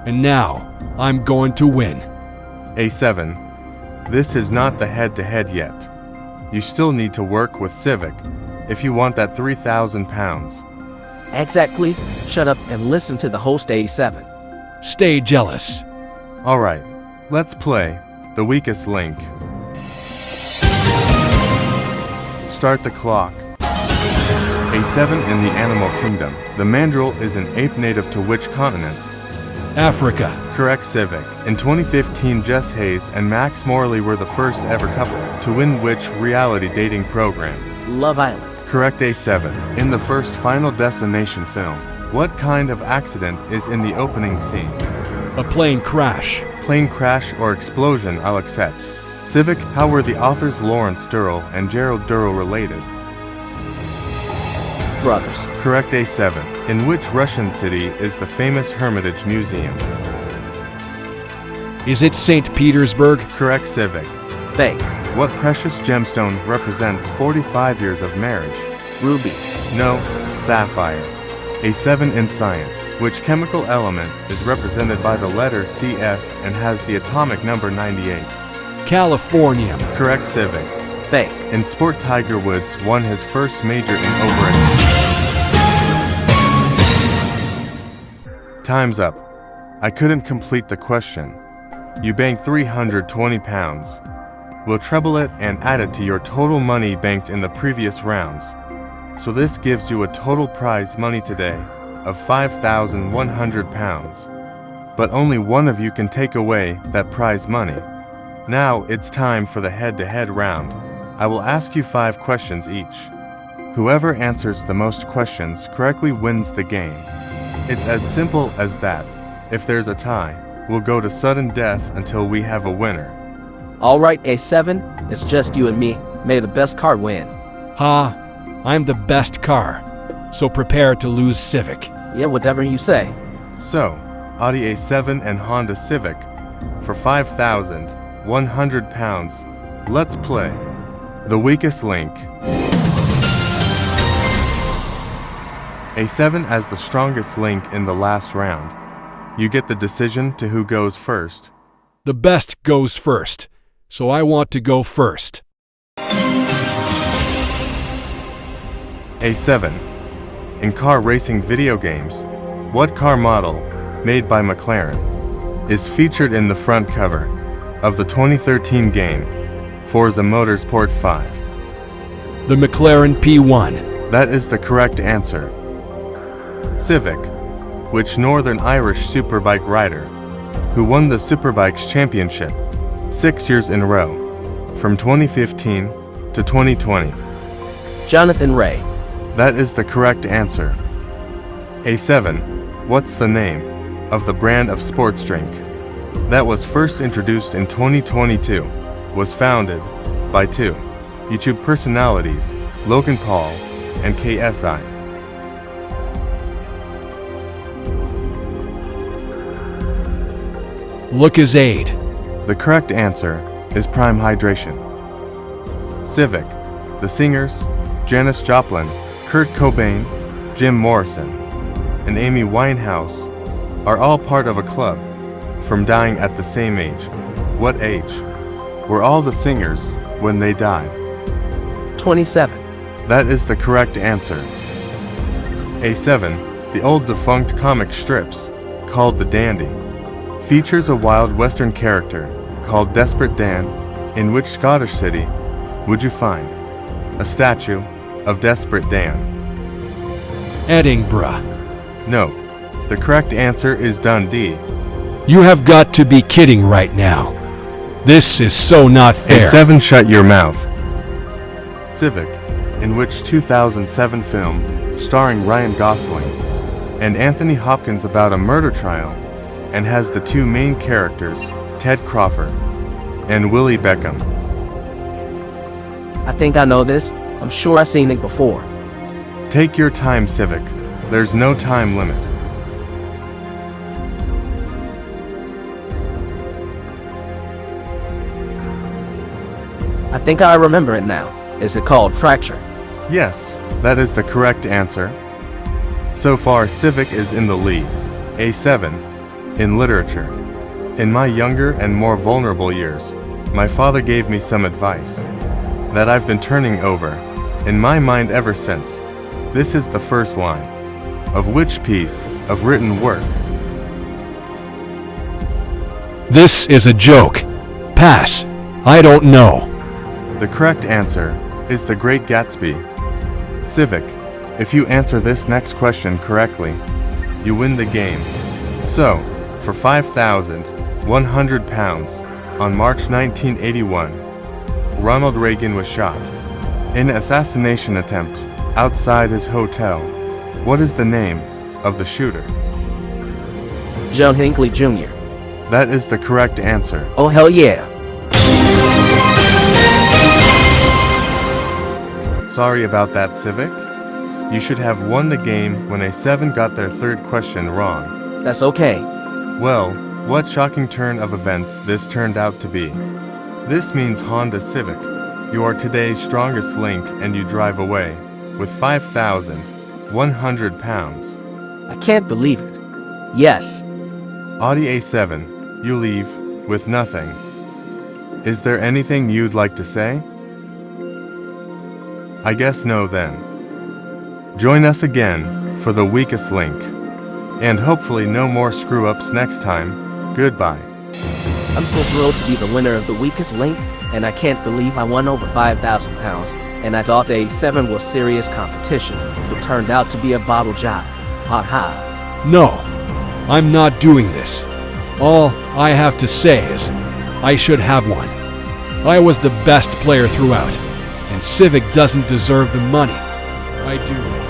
And now, I'm going to win. A7. This is not the head-to-head yet. You still need to work with Civic if you want that £3,000. Exactly. Shut up and listen to the host A7. Stay jealous. Alright, let's play the weakest link. Start the clock. A7 in the animal kingdom. The mandrill is an ape native to which continent? Africa. Correct, Civic. In 2015, Jess Hayes and Max Morley were the first ever couple to win which reality dating program? Love Island. Correct, A7. In the first Final Destination film, what kind of accident is in the opening scene? A plane crash. Plane crash or explosion, I'll accept. Civic, how were the authors Lawrence Durrell and Gerald Durrell related? Brothers. Correct, A7. In which Russian city is the famous Hermitage Museum? Is it St. Petersburg? Correct, Civic. Bank. What precious gemstone represents 45 years of marriage? Ruby. No, sapphire. A7 in science. Which chemical element is represented by the letter CF and has the atomic number 98? Californium. Correct, Civic. Bank. In sport, Tiger Woods won his first major in over a... Time's up. I couldn't complete the question. You banked £320. We'll treble it and add it to your total money banked in the previous rounds. So this gives you a total prize money today of £5,100. But only one of you can take away that prize money. Now it's time for the head-to-head round. I will ask you 5 questions each. Whoever answers the most questions correctly wins the game. It's as simple as that. If there's a tie, we'll go to sudden death until we have a winner. Alright, A7, it's just you and me. May the best car win. Ha, I'm the best car. So prepare to lose, Civic. Yeah, whatever you say. So, Audi A7 and Honda Civic for £5,100. Let's play the weakest link. A7 as the strongest link in the last round. You get the decision to who goes first. The best goes first, so I want to go first. A7. In car racing video games, what car model, made by McLaren, is featured in the front cover of the 2013 game Forza Motorsport 5? The McLaren P1. That is the correct answer. Civic. Which Northern Irish superbike rider who won the Superbikes Championship 6 years in a row, from 2015 to 2020? Jonathan Ray. That is the correct answer. A7. What's the name of the brand of sports drink that was first introduced in 2022, was founded by 2 YouTube personalities, Logan Paul and KSI? Lucozade. The correct answer is Prime Hydration. Civic. The singers, Janis Joplin, Kurt Cobain, Jim Morrison, and Amy Winehouse, are all part of a club from dying at the same age. What age were all the singers when they died? 27. That is the correct answer. A7, the old defunct comic strips, called The Dandy, features a wild western character called Desperate Dan. In which Scottish city would you find a statue of Desperate Dan? Edinburgh. No, the correct answer is Dundee. You have got to be kidding right now. This is so not fair. A7, shut your mouth. Civic, in which 2007 film starring Ryan Gosling and Anthony Hopkins about a murder trial, and has the two main characters, Ted Crawford and Willie Beckham. I think I know this. I'm sure I've seen it before. Take your time, Civic. There's no time limit. I think I remember it now. Is it called Fracture? Yes, that is the correct answer. So far, Civic is in the lead. A7, in literature. In my younger and more vulnerable years, my father gave me some advice that I've been turning over in my mind ever since. This is the first line of which piece of written work? This is a joke. Pass. I don't know. The correct answer is The Great Gatsby. Civic, if you answer this next question correctly, you win the game. So, for £5,100, on March 1981, Ronald Reagan was shot in an assassination attempt outside his hotel. What is the name of the shooter? John Hinckley Jr. That is the correct answer. Oh, hell yeah. Sorry about that, Civic. You should have won the game when A7 got their third question wrong. That's okay. Well, what shocking turn of events this turned out to be. This means Honda Civic, you are today's strongest link and you drive away with £5,100. I can't believe it. Yes. Audi A7, you leave with nothing. Is there anything you'd like to say? I guess no then. Join us again for the weakest link. And hopefully no more screw-ups next time. Goodbye. I'm so thrilled to be the winner of the weakest link, and I can't believe I won over £5,000, and I thought A7 was serious competition, but turned out to be a bottle job. Ha ha. No, I'm not doing this. All I have to say is, I should have won. I was the best player throughout, and Civic doesn't deserve the money. I do.